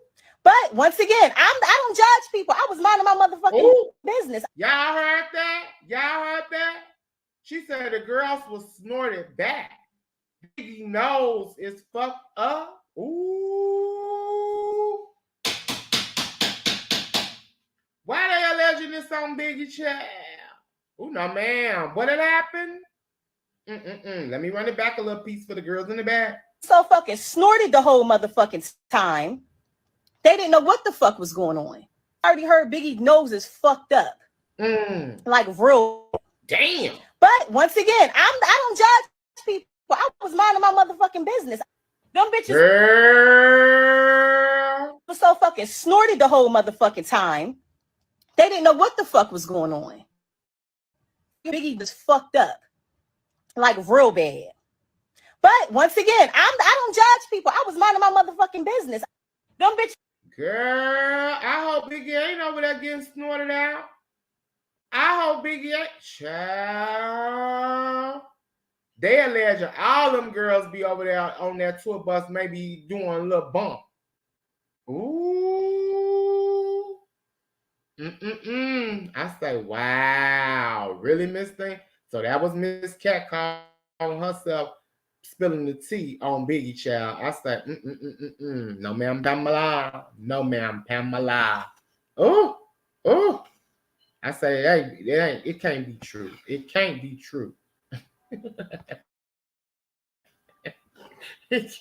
But once again, I don't judge people. I was minding my motherfucking business. Y'all heard that? Y'all heard that? She said the girls was snorted back. Biggie's nose is fucked up. Ooh. Why they alleging this on Biggie, child? Ooh, no, ma'am. What had happened? Let me run it back a little piece for the girls in the back. So fucking snorted the whole motherfucking time. They didn't know what the fuck was going on. I already heard Biggie's nose is fucked up. Like real. Damn. But once again, I don't judge people. I was minding my motherfucking business. Them bitches was so fucking snorted the whole motherfucking time. They didn't know what the fuck was going on. Biggie was fucked up. Like real bad. But once again, I don't judge people. I was minding my motherfucking business. Them bitches. Girl, I hope Biggie ain't over there getting snorted out. I hope Biggie ain't. Child. They allege all them girls be over there on that tour bus, maybe doing a little bump. Ooh. I say, wow. Really, Miss Thing? So that was Miss Cat calling herself spilling the tea on Biggie, child. I say, no, ma'am, Pamela. No, ma'am, Pamela. Oh. I say, it can't be true. It can't be true. It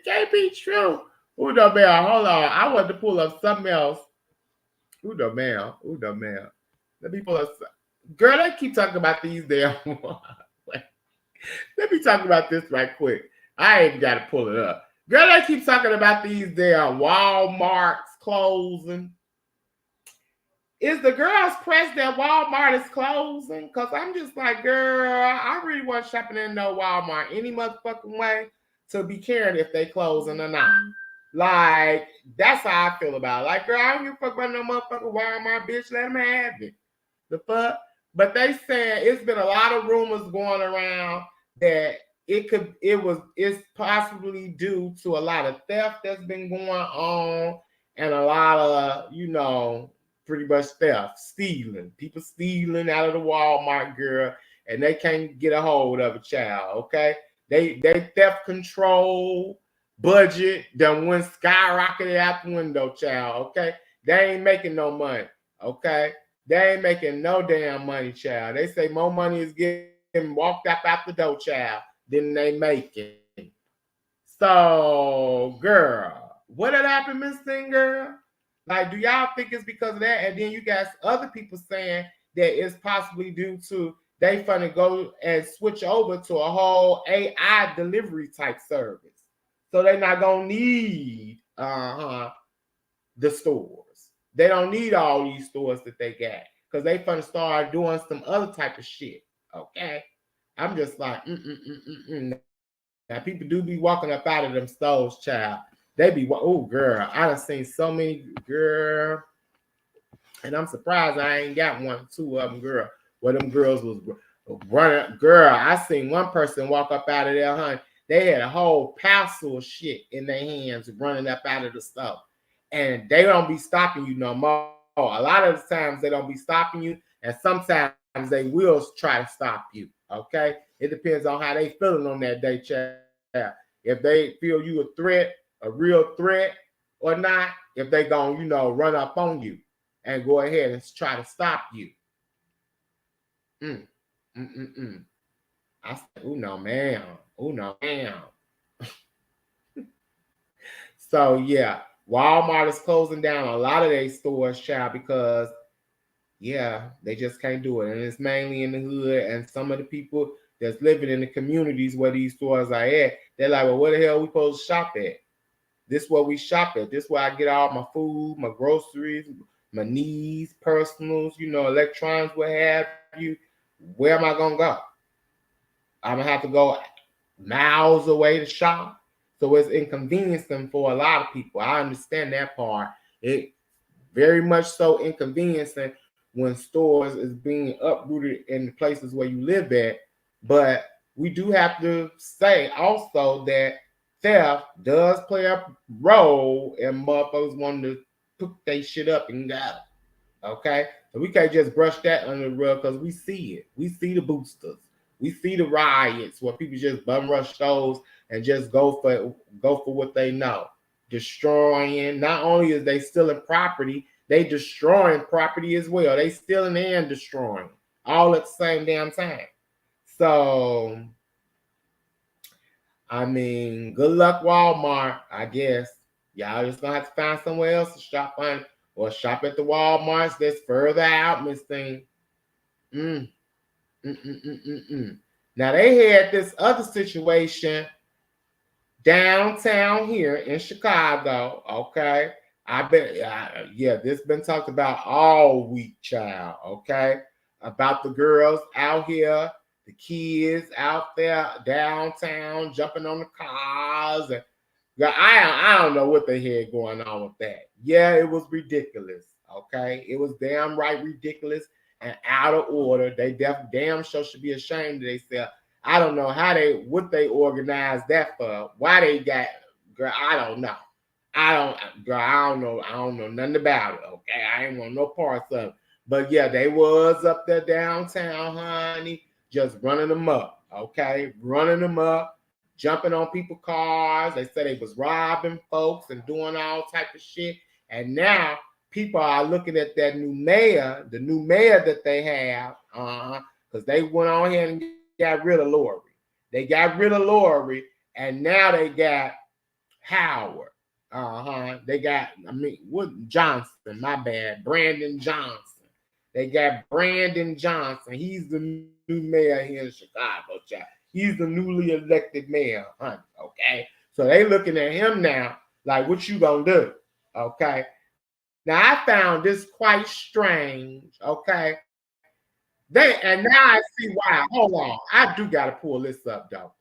can't be true. Who the man? Hold on. I want to pull up something else. Who the man? Let me pull up. Girl, they keep talking about these damn. Let me talk about this right quick. I ain't got to pull it up. Girl, they keep talking about these damn Walmart's closing. Is the girls pressed that Walmart is closing? Because I'm just like, girl, I really wasn't shopping in no Walmart any motherfucking way to be caring if they closing or not. Like, that's how I feel about it. Like, girl, I don't give a fuck about no motherfucking Walmart, bitch. Let them have it. The fuck? But they saying it's been a lot of rumors going around that it's possibly due to a lot of theft that's been going on and a lot of, pretty much theft, stealing. People stealing out of the Walmart, girl, and they can't get a hold of a child, okay? They theft control budget done went skyrocketed out the window, child, okay? They ain't making no money, okay? They ain't making no damn money, child. They say more money is getting walked up out the door, child, than they making. So, girl, what had happened, Miss Thing, girl? Like, do y'all think it's because of that? And then you got other people saying that it's possibly due to they finna go and switch over to a whole AI delivery type service. So they're not gonna need the stores. They don't need all these stores that they got because they finna start doing some other type of shit. Okay, I'm just like, Now people do be walking up out of them stores, child. They be, oh girl, I done seen so many, girl, and I'm surprised I ain't got one, two of them, girl. Where them girls was running, girl. I seen one person walk up out of there, honey. They had a whole parcel of shit in their hands running up out of the store. And they don't be stopping you no more. A lot of the times they don't be stopping you. And sometimes they will try to stop you. Okay? It depends on how they feeling on that day, child. If they feel you a threat, a real threat or not, if they gonna, run up on you and go ahead and try to stop you. I said, oh no, ma'am. Oh no, ma'am. So yeah, Walmart is closing down a lot of their stores, child, because they just can't do it. And it's mainly in the hood, and some of the people that's living in the communities where these stores are at, they're like, well, where the hell are we supposed to shop at? This is where we shop at. This is where I get all my food, my groceries, my needs, personals, electronics, what have you. Where am I going to go? I'm going to have to go miles away to shop. So it's inconveniencing for a lot of people. I understand that part. It very much so inconveniencing when stores is being uprooted in the places where you live at. But we do have to say also that theft does play a role in motherfuckers wanting to put their shit up and go. Okay? So we can't just brush that under the rug because we see it. We see the boosters. We see the riots where people just bum rush stores and just go for what they know. Destroying, not only is they stealing property, they destroying property as well. They stealing and destroying all at the same damn time. So, I mean, good luck, Walmart, I guess. Y'all just gonna have to find somewhere else to shop on, or shop at the Walmarts that's further out, Miss Thing. Now, they had this other situation downtown here in Chicago, okay? This been talked about all week, child, okay? About the girls out here, the kids out there downtown jumping on the cars. And I don't know what they had going on with that. Yeah, it was ridiculous, okay? It was damn right ridiculous and out of order. They damn sure should be ashamed of themselves. I don't know what they organized that for. Why they got, girl, I don't know. I don't know nothing about it, okay? I ain't want no parts of it. But yeah, they was up there downtown, honey, just running them up, okay? Running them up, jumping on people's cars. They said they was robbing folks and doing all type of shit. And now people are looking at that new mayor, the new mayor that they have, because they went on here and got rid of Lori. They got rid of Lori, and now they got Howard. They got, Johnson, my bad, Brandon Johnson. They got Brandon Johnson. He's the new mayor here in Chicago, child. He's the newly elected mayor, honey, okay? So they looking at him now like, what you gonna do, okay? Now, I found this quite strange, okay? And now I see why. Hold on. I do got to pull this up, though.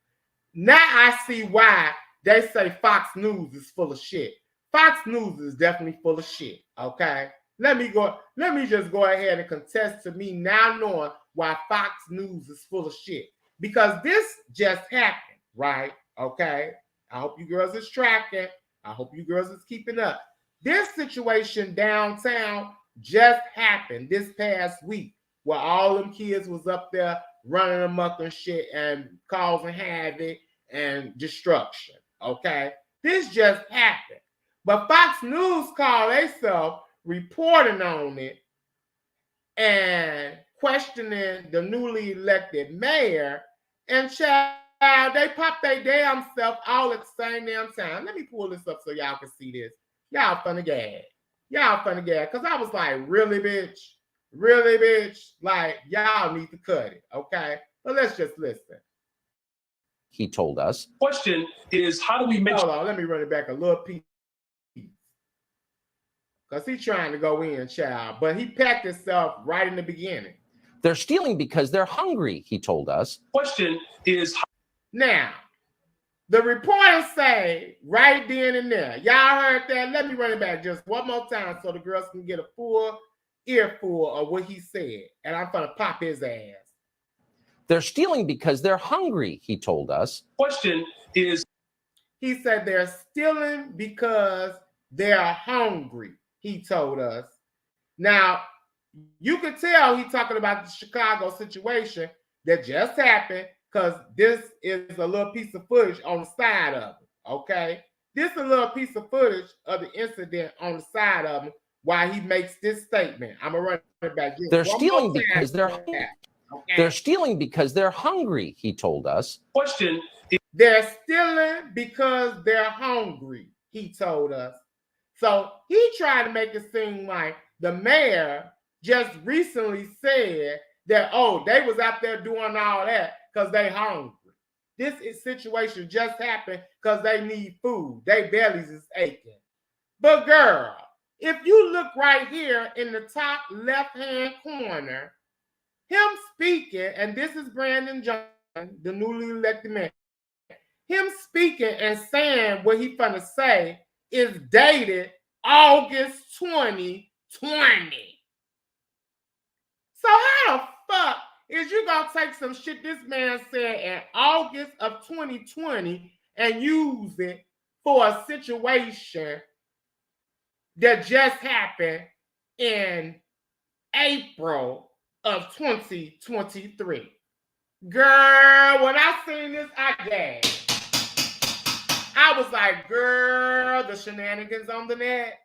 Now I see why they say Fox News is full of shit. Fox News is definitely full of shit, okay? Let me just go ahead and contest to me now knowing why Fox News is full of shit. Because this just happened, right? Okay? I hope you girls is tracking. I hope you girls is keeping up. This situation downtown just happened this past week, where all them kids was up there running amok and shit and causing havoc and destruction, okay? This just happened. But Fox News called themselves reporting on it and questioning the newly elected mayor, and child, they popped their damn self all at the same damn time. Let me pull this up so y'all can see this. Y'all funny gag. Y'all funny gag. Because I was like, really, bitch? Really, bitch? Like, y'all need to cut it, okay? But let's just listen. He told us. Question is, how do we make... Hold on, let me run it back a little piece. Because he's trying to go in, child. But he packed himself right in the beginning. They're stealing because they're hungry, he told us. Question is... Now, the reporters say right then and there, y'all heard that? Let me run it back just one more time so the girls can get a full earful of what he said. And I'm going to pop his ass. They're stealing because they're hungry, he told us. Question is... He said they're stealing because they're hungry, he told us. Now, you can tell he's talking about the Chicago situation that just happened, because this is a little piece of footage on the side of it, okay? This is a little piece of footage of the incident on the side of him while he makes this statement. I'm going to run it back. They're stealing because they're hungry. Okay. They're stealing because they're hungry, he told us. Question. They're stealing because they're hungry, he told us. So he tried to make it seem like the mayor just recently said that, oh, they was out there doing all that because they hungry. This situation just happened because they need food. Their bellies is aching. But girl, if you look right here in the top left-hand corner, him speaking, and this is Brandon Johnson, the newly elected mayor, him speaking and saying what he finna say is dated August 2020. So how the fuck is you gonna take some shit this man said in August of 2020 and use it for a situation that just happened in April of 2023? Girl, when I seen this, I gagged. I was like, girl, the shenanigans on the net.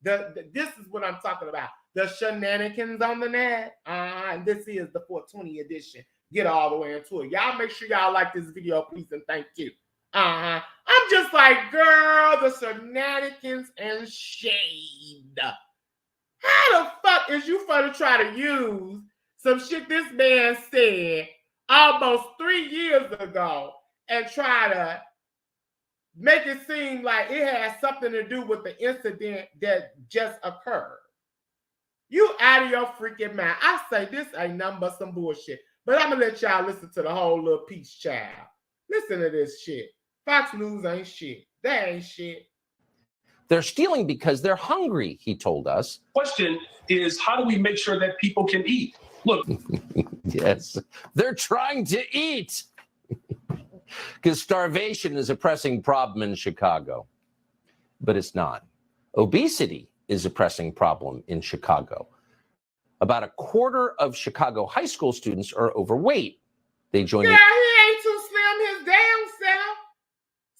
This is what I'm talking about. The shenanigans on the net. And this is the 420 edition. Get all the way into it. Y'all make sure y'all like this video, please, and thank you. I'm just like, girl, the shenanigans and shade. How the fuck is you for to try to use some shit this man said almost 3 years ago and try to make it seem like it has something to do with the incident that just occurred? You out of your freaking mind. I say this ain't nothing but some bullshit. But I'm going to let y'all listen to the whole little piece, child. Listen to this shit. Fox News ain't shit. They ain't shit. They're stealing because they're hungry, he told us. Question is, how do we make sure that people can eat? Look. Yes, they're trying to eat. Because starvation is a pressing problem in Chicago. But it's not. Obesity is a pressing problem in Chicago. About a quarter of Chicago high school students are overweight. They join. Yeah, he ain't too slim his damn self.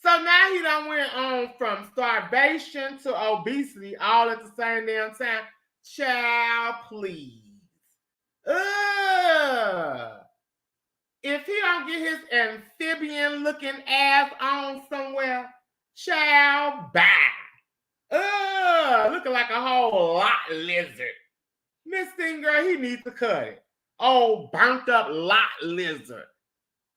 So now he done went on from starvation to obesity all at the same damn time. Child, please. If he don't get his amphibian-looking ass on somewhere, child, bye. Looking like a whole lot lizard. Miss Thing Girl, he needs to cut it. Oh, burnt up lot lizard.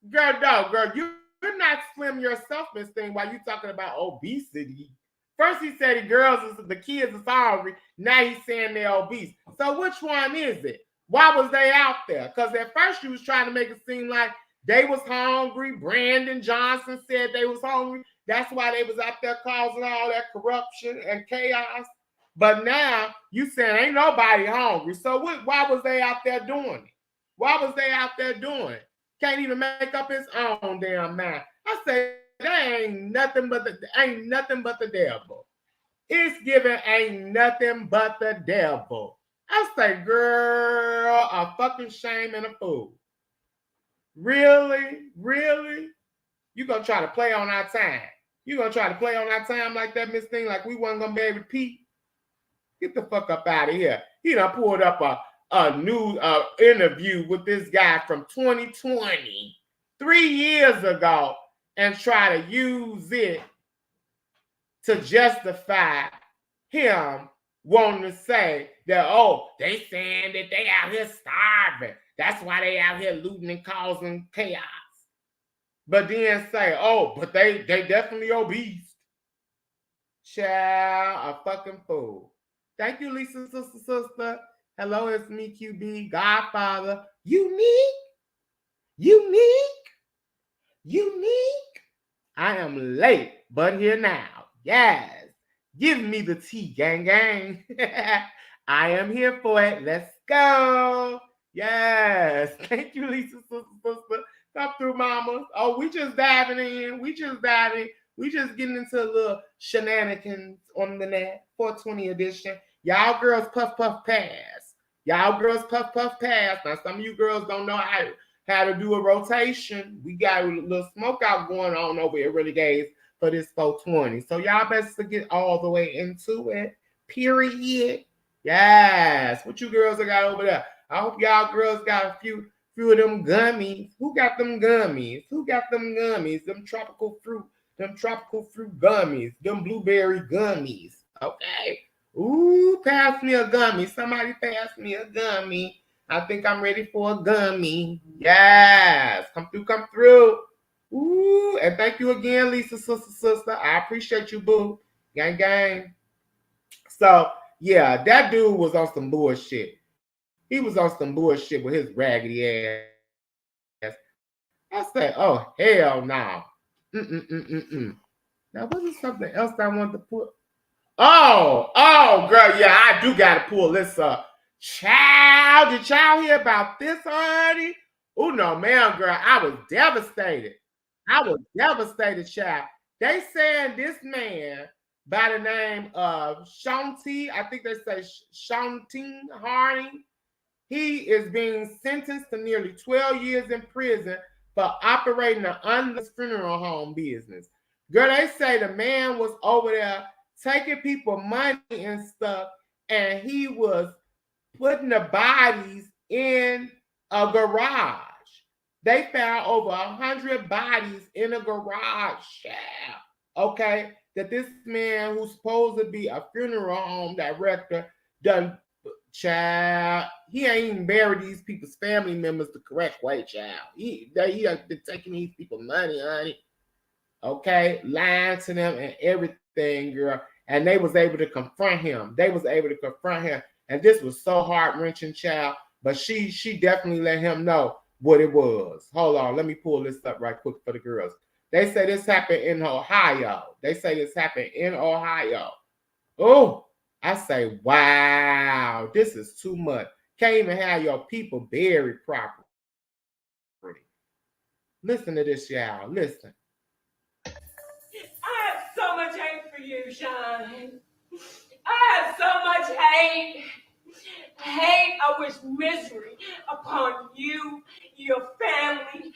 Girl, no, girl, you're not slim yourself, Miss Thing, while you talking about obesity. First he said the kids is hungry. Now he's saying they're obese. So which one is it? Why was they out there? Because at first you was trying to make it seem like they was hungry. Brandon Johnson said they was hungry. That's why they was out there causing all that corruption and chaos. But now you saying ain't nobody hungry. So why was they out there doing it? Why was they out there doing it? Can't even make up his own damn mind. I say that ain't nothing but the devil. It's giving ain't nothing but the devil. I say, girl, a fucking shame and a fool. Really? Really? You gonna try to play on our time? You gonna try to play on our time like that, Miss Thing, like we wasn't gonna be able to pee? Get the fuck up out of here. He done pulled up a new interview with this guy from 2020, 3 years ago, and try to use it to justify him wanting to say that, oh, they saying that they out here starving. That's why they out here looting and causing chaos. But then say, oh, but they definitely obese. Child, a fucking fool. Thank you, Lisa, sister. Hello, it's me, QB, Godfather. Unique. I am late, but here now. Yes. Give me the tea, gang gang. I am here for it. Let's go. Yes. Thank you, Lisa, sister. Come through, mama. Oh, we just diving in. We just getting into a little shenanigans on the net. 420 edition. Y'all girls puff pass. Now, some of you girls don't know how to do a rotation. We got a little smoke out going on over at Renegades for this 420. So y'all best to get all the way into it. Period. Yes. What you girls got over there? I hope y'all girls got a few of them gummies. Who got them gummies? Them tropical fruit gummies. Them blueberry gummies. Okay. Ooh, pass me a gummy. Somebody pass me a gummy. I think I'm ready for a gummy. Yes. Come through. Ooh, and thank you again, Lisa, sister. I appreciate you, boo. Gang, gang. So, yeah, that dude was on some bullshit. He was on some bullshit with his raggedy ass. I said, oh, hell no. Now, wasn't something else I wanted to put? Oh, girl, yeah, I do got to pull this up. Child, did y'all hear about this already? Oh, no, man, girl, I was devastated. Child. They saying this man by the name of Shanti, I think they say Shanti Harding, he is being sentenced to nearly 12 years in prison for operating an unlicensed funeral home business. Girl, they say the man was over there taking people money and stuff, and he was putting the bodies in a garage. They found over 100 bodies in a garage, child. Okay, that this man who's supposed to be a funeral home director done, child. He ain't even buried these people's family members the correct way, child. He has been taking these people money, honey. Okay, lying to them and everything, girl. And they was able to confront him. And this was so heart-wrenching, child. But she definitely let him know what it was. Hold on, let me pull this up right quick for the girls. They say this happened in Ohio. Oh, I say, wow, this is too much. Can't even have your people buried properly. Listen to this, y'all. Listen. I have so much hate for you, Sean. I have so much hate. I wish misery upon you, your family,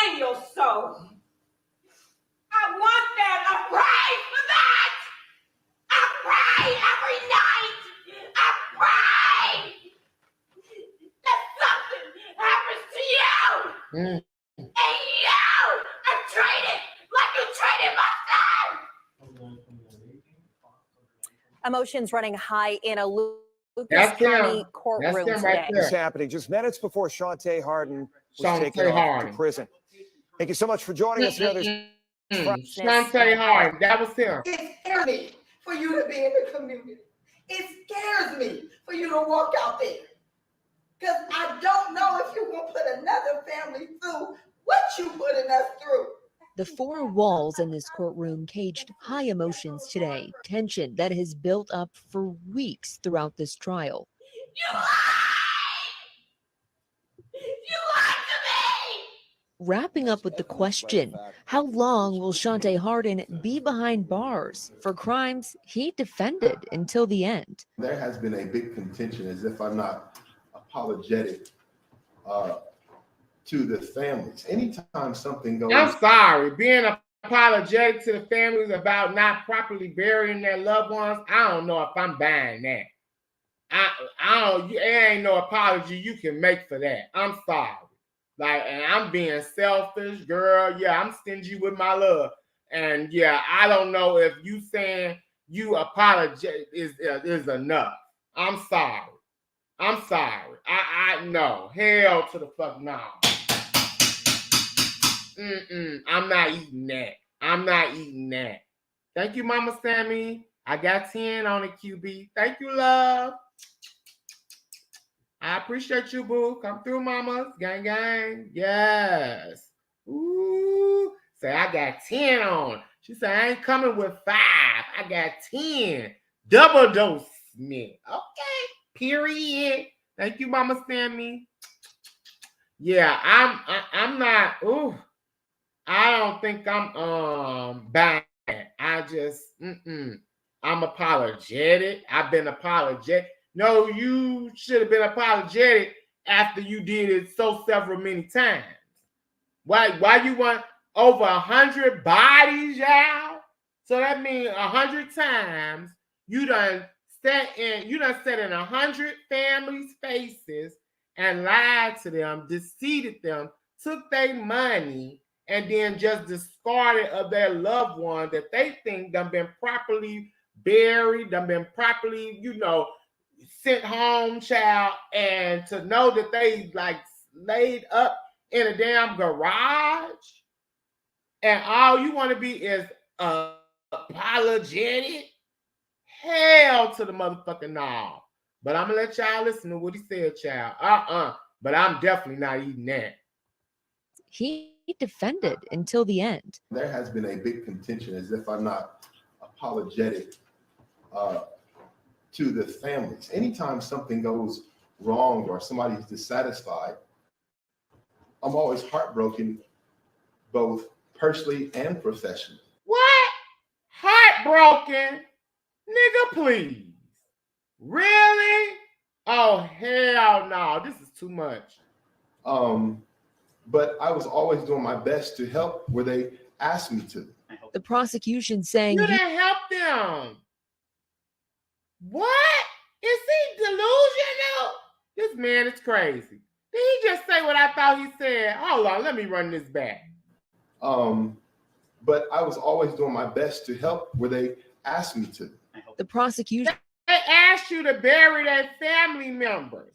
and your soul. I want that. I pray for that. I pray every night. I pray that something happens to you. And you are treated like you treated my son. Emotions running high in a Lucas County courtroom today. It's happening just minutes before Shantae Hardin was taken off to prison. Thank you so much for joining us here. Shantae Hardin, that was him. It scares me for you to be in the community. It scares me for you to walk out there. Because I don't know if you're going to put another family through what you putting us through. The four walls in this courtroom caged high emotions today, tension that has built up for weeks throughout this trial. You lied! You lied to me! Wrapping up with the question, how long will Shantae Hardin be behind bars for crimes he defended until the end? There has been a big contention, as if I'm not apologetic to the families. Anytime something goes... I'm sorry, being apologetic to the families about not properly burying their loved ones, I don't know if I'm buying that. I don't, there ain't no apology you can make for that. I'm sorry. Like, and I'm being selfish, girl. Yeah, I'm stingy with my love. And yeah, I don't know if you saying you apologize is enough. I'm sorry. I no. Hell to the fuck no. I'm not eating that. Thank you, Mama Sammy. I got 10 on the QB. Thank you, love. I appreciate you, boo. Come through, mamas. Gang, gang. Yes. Ooh. Say, I got 10 on. She said, I ain't coming with 5. I got 10. Double dose me. Okay. Period. Thank you, Mama Sammy. Yeah, I'm not. Ooh. I don't think I'm bad. I just I'm apologetic. I've been apologetic. No, you should have been apologetic after you did it so several many times. Why you want over 100 bodies, y'all? So that means 100 times you done set in 100 families' faces and lied to them, deceived them, took their money, and then just discarded of their loved one that they think done been properly buried, done been properly, sent home, child, and to know that they like laid up in a damn garage, and all you want to be is apologetic. Hell to the motherfucking no. But I'm gonna let y'all listen to what he said, child. But I'm definitely not eating that. He defended until the end. There has been a big contention, as if I'm not apologetic to the families. Anytime something goes wronged or somebody's dissatisfied, I'm always heartbroken, both personally and professionally. What? Heartbroken? Nigga, please. Really? Oh, hell no. This is too much. But I was always doing my best to help where they asked me to. The prosecution saying You didn't help them. What? Is he delusional? This man is crazy. Did he just say what I thought he said? Hold on, let me run this back. But I was always doing my best to help where they asked me to. the prosecution They asked you to bury their family members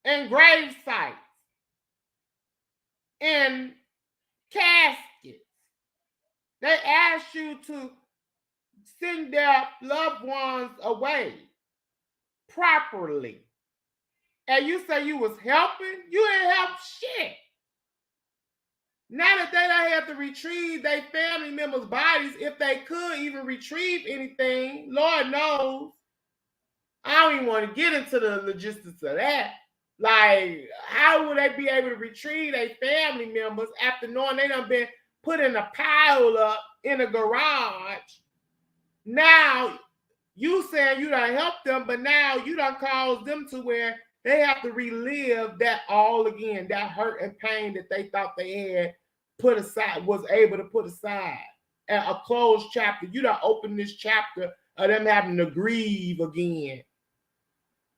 in grave sites, in caskets. They asked you to send their loved ones away properly. And you say you was helping? You ain't help shit. Now that they don't have to retrieve their family members' bodies, if they could even retrieve anything, Lord knows. I don't even want to get into the logistics of that. Like, how would they be able to retrieve their family members after knowing they done been put in a pile up in a garage? Now, you saying you done helped them, but now you done caused them to where they have to relive that all again, that hurt and pain that they thought they had put aside, was able to put aside. And a closed chapter. You done opened this chapter of them having to grieve again.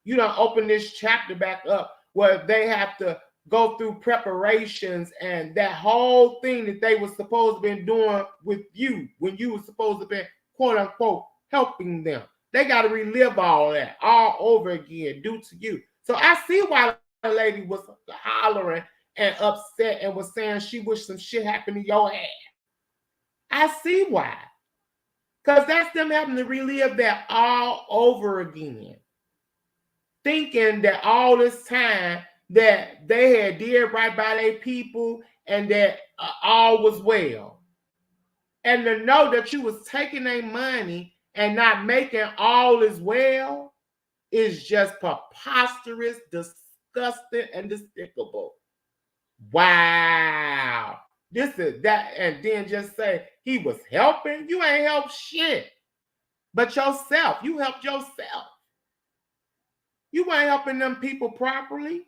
You done open this chapter back up where they have to go through preparations and that whole thing that they were supposed to be doing with you when you were supposed to be, quote unquote, helping them. They got to relive all that all over again due to you. So I see why the lady was hollering and upset and was saying she wished some shit happened to your ass. I see why. Because that's them having to relive that all over again. Thinking that all this time that they had did right by their people and that all was well. And to know that you was taking their money and not making all is well is just preposterous, disgusting, and despicable. Wow. This is that, and then just say he was helping. You ain't helped shit. But yourself. You helped yourself. You weren't helping them people properly.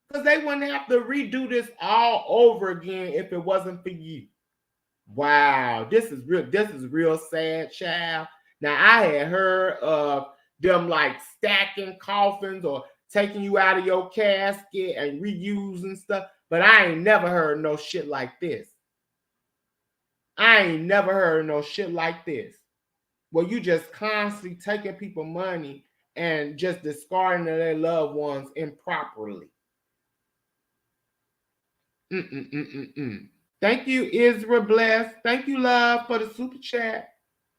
Because they wouldn't have to redo this all over again if it wasn't for you. Wow, this is real sad, child. Now I had heard of them like stacking coffins or taking you out of your casket and reusing stuff, but I ain't never heard no shit like this. I ain't never heard no shit like this. Where you just constantly taking people money and just discarding their loved ones improperly. Thank you, Israel Bless. Thank you, love, for the super chat.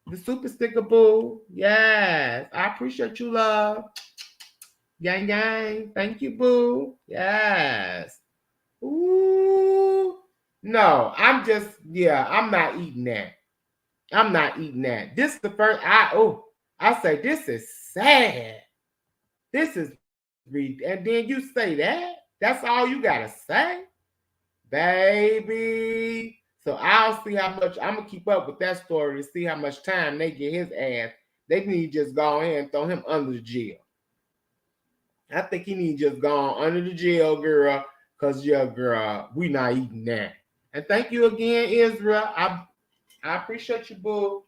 The super sticker, boo. Yes. I appreciate you, love. Gang, gang. Thank you, boo. Yes. Ooh. No, I'm not eating that. I'm not eating that. This is the first, I say, this is sad. This is, and then you say that? That's all you got to say? Baby. So I'll see how much, I'm going to keep up with that story to see how much time they get his ass. They need to just go ahead and throw him under the jail. I think he need to just go on under the jail, girl, because, yeah, girl, we not eating that. And thank you again, Israel. I appreciate you, boo.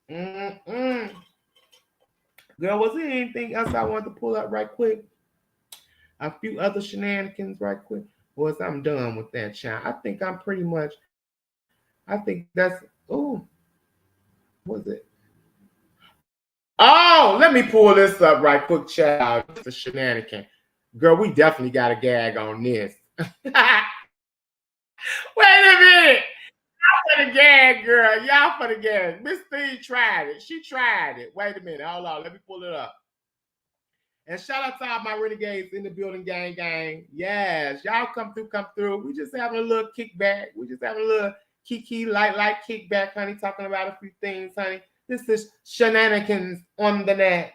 Girl, was there anything else I wanted to pull up right quick? A few other shenanigans right quick. Was I'm done with that, child. I think I'm pretty much, I think that's, was it? Oh, let me pull this up right quick, child. It's a shenanigan. Girl, we definitely got a gag on this. Wait a minute. Y'all for the gag, girl. Y'all for the gag. Miss Thee tried it. She tried it. Wait a minute. Hold on. Let me pull it up. And shout out to all my renegades in the building, gang, gang. Yes, y'all come through. We just having a little kickback. We just having a little kiki, light kickback, honey. Talking about a few things, honey. This is Shenanigans on the Net.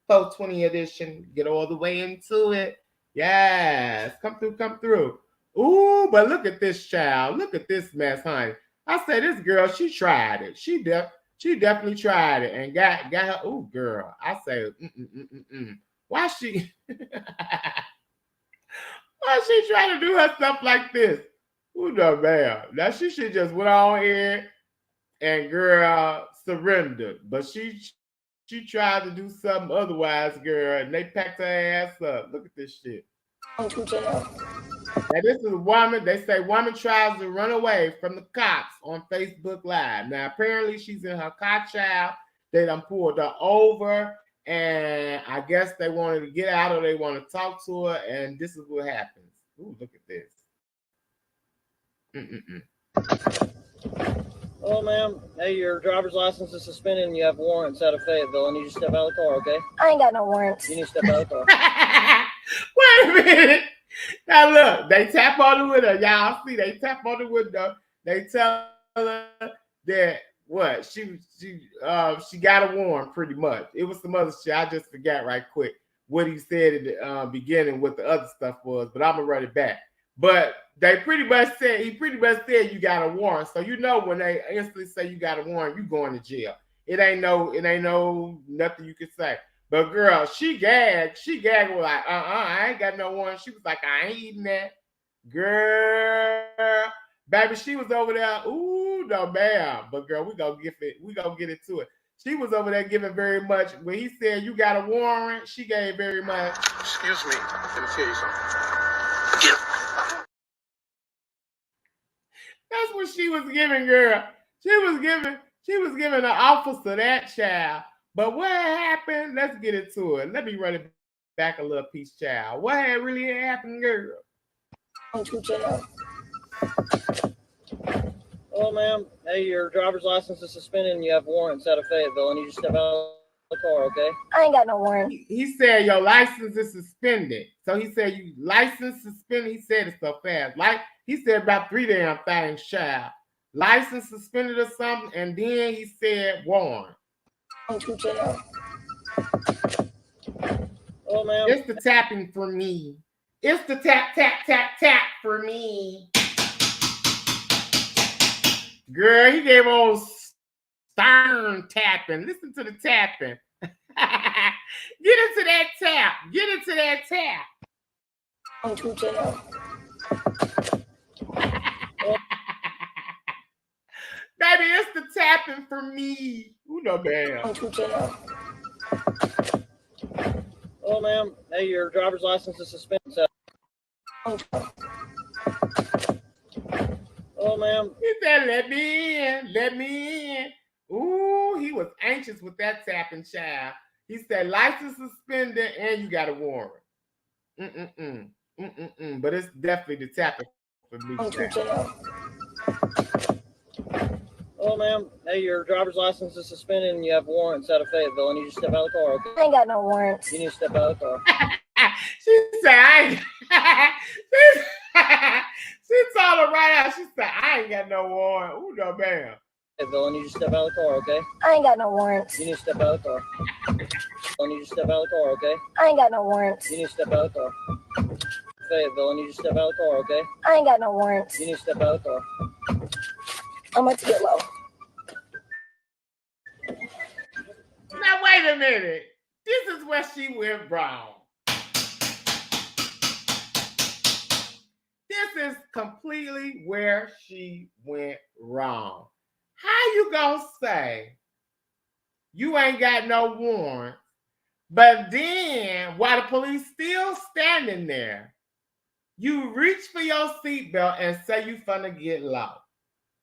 420 edition. Get all the way into it. Yes. Come through, come through. Ooh, but look at this child. Look at this mess, honey. I say this girl, she tried it. She definitely tried it and got her. Ooh, girl. I say, why she why she trying to do her stuff like this? Ooh, no, man. Now she should just went on here and girl surrendered. But she tried to do something otherwise, girl, and they packed her ass up. Look at this shit. Now this is a woman. They say woman tries to run away from the cops on Facebook Live. Now apparently she's in her car, child. They done pulled her over, and I guess they wanted to get out or they want to talk to her, and this is what happens. Ooh, look at this. Hello, ma'am. Hey, your driver's license is suspended and you have warrants out of Fayetteville. I need you to step out of the car, okay? I ain't got no warrants. You need to step out of the car. Wait a minute. Now look, they tap on the window. Y'all see, they tap on the window. They tell her that what she got a warrant pretty much. It was some other shit. I just forgot right quick what he said at the beginning, what the other stuff was, but I'm gonna run it back. But he pretty much said you got a warrant. So you know when they instantly say you got a warrant, you going to jail. It ain't no nothing you can say. But girl, she gagged. She gagged was like, I ain't got no warrant. She was like, I ain't eating that. Girl, baby, she was over there. Ooh, no, ma'am. But girl, we gonna get into it. She was over there giving very much. When he said you got a warrant, she gave very much. Excuse me. Let me tell you something. That's what she was giving, girl. She was giving the officer that child. But what happened? Let's get into it. Let me run it back a little piece, child. What had really happened, girl? Hello, ma'am. Hey, your driver's license is suspended and you have warrants out of Fayetteville. I need you to step out of the car, okay? I ain't got no warrant. He said your license is suspended. So he said you license suspended. He said it so fast. Like he said about 3 damn things, child. License suspended or something, and then he said warrant. Hello, ma'am. It's the tapping for me. It's the tap, tap, tap, tap for me. Girl, he gave old stern tapping. Listen to the tapping. Get into that tap. Get into that tap. Baby, it's the tapping for me. Who no man? Hello, ma'am. Hey, your driver's license is suspended. Hello, ma'am. He said, let me in. Let me in. Ooh, he was anxious with that tapping, child. He said, license suspended and you got a warrant. But it's definitely the tapping for me, child. Hello, ma'am. Hey, your driver's license is suspended and you have warrants out of Fayetteville. I need you to step out of the car, okay? I ain't got no warrants. You need to step out of the car. She said, she told her right out. She said, I ain't got no warrant. Ooh, no, man. Fayetteville, I need you to step out of the car, okay? I ain't got no warrants. You need to step out of the car. I need you to step out of the car, okay? I ain't got no warrants. You need to step out of the car. Fayetteville, I need you to step out of the car, okay? I ain't got no warrants. You need to step out of the car. I'm about to get low. Now, wait a minute. This is where she went wrong. This is completely where she went wrong. How you gonna say you ain't got no warrant, but then while the police still standing there, you reach for your seatbelt and say you finna get low?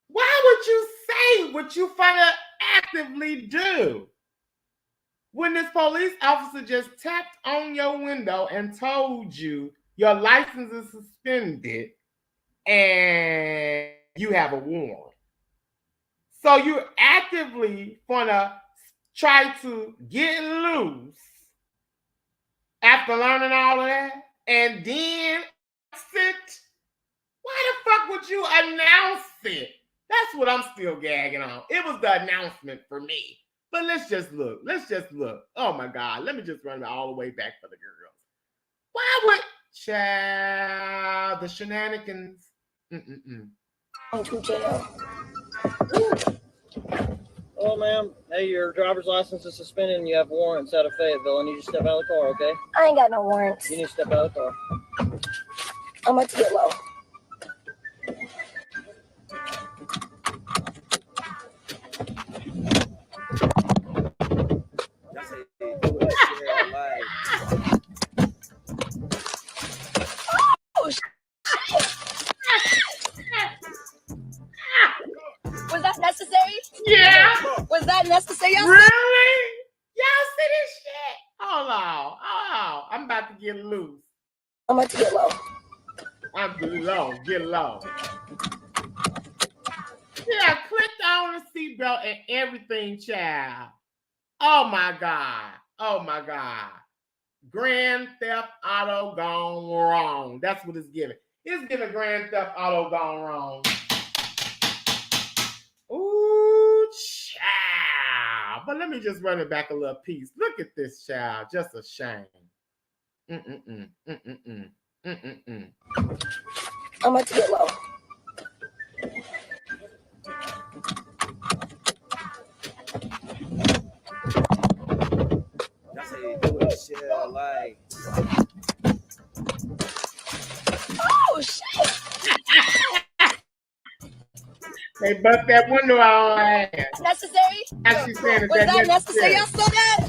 Why would you say what you finna actively do when this police officer just tapped on your window and told you your license is suspended and you have a warrant? So you're actively gonna try to get loose after learning all of that, and then sit? Why the fuck would you announce it? That's what I'm still gagging on. It was the announcement for me. But let's just look. Let's just look. Oh my God. Let me just run it all the way back for the girls. Why would child the shenanigans? To jail. Oh, ma'am. Hey, your driver's license is suspended and you have warrants out of Fayetteville. I need you to step out of the car, okay? I ain't got no warrants. You need to step out of the car. I'm about to get low. Oh, shit. Was that necessary? Yeah. Was that necessary? Really? Y'all see this shit? Hold on. Oh, I'm about to get loose. I'm about to get low. I'm getting low. Get low. Yeah, clicked on the seatbelt and everything, child. Oh my God. Oh my God. Grand Theft Auto gone wrong. That's what it's giving. It's giving Grand Theft Auto gone wrong. Ooh, child. But let me just run it back a little piece. Look at this, child. Just a shame. I'm about to get low. That's how you do it, shit. Like. Oh, shit. They bust that window out her ass. Necessary? As she said, Was that necessary? Y'all saw that?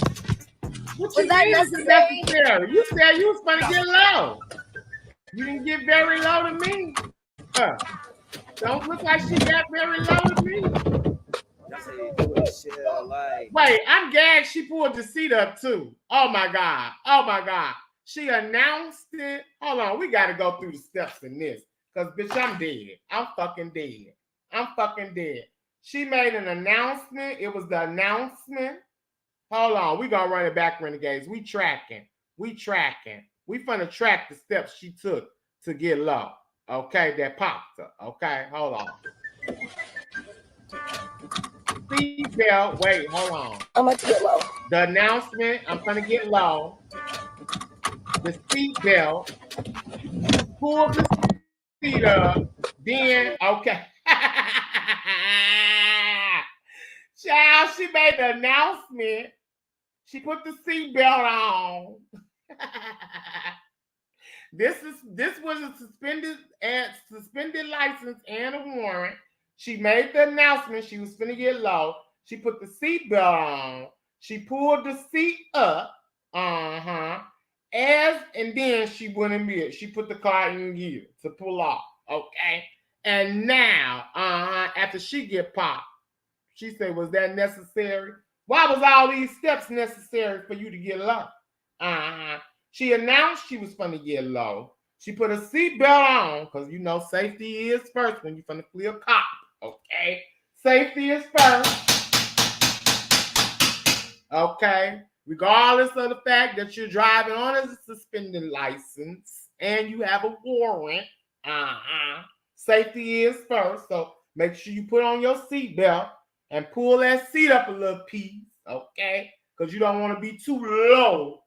What Was that necessary? You said you was gonna get low. You didn't get very low to me. Don't look like she got very low to me. That's how you do it, shit. Like. Wait, I'm gagged. She pulled the seat up too. Oh my God. Oh my God. She announced it. Hold on, we gotta go through the steps in this. Cause bitch, I'm dead. I'm fucking dead. I'm fucking dead. She made an announcement. It was the announcement. Hold on. We gonna run it back, Renegades. We tracking. We tracking. We finna track the steps she took to get low. Okay, that popped her. Okay, hold on. Seatbelt. Wait, hold on. I'm about to get low. The announcement. I'm gonna get low. The seatbelt. Pull the seat up. Then, okay. Child, she made the announcement. She put the seatbelt on. This was a suspended license and a warrant. She made the announcement she was finna get low. She put the seatbelt on. She pulled the seat up. And then she went in gear. She put the car in gear to pull off. Okay. And now, after she get popped, she said, was that necessary? Why was all these steps necessary for you to get low? She announced she was finna get low. She put a seatbelt on, because you know safety is first when you're finna flee a cop. Okay? Safety is first. Okay? Regardless of the fact that you're driving on a suspended license and you have a warrant. Safety is first. So make sure you put on your seatbelt and pull that seat up a little piece, okay? Because you don't want to be too low,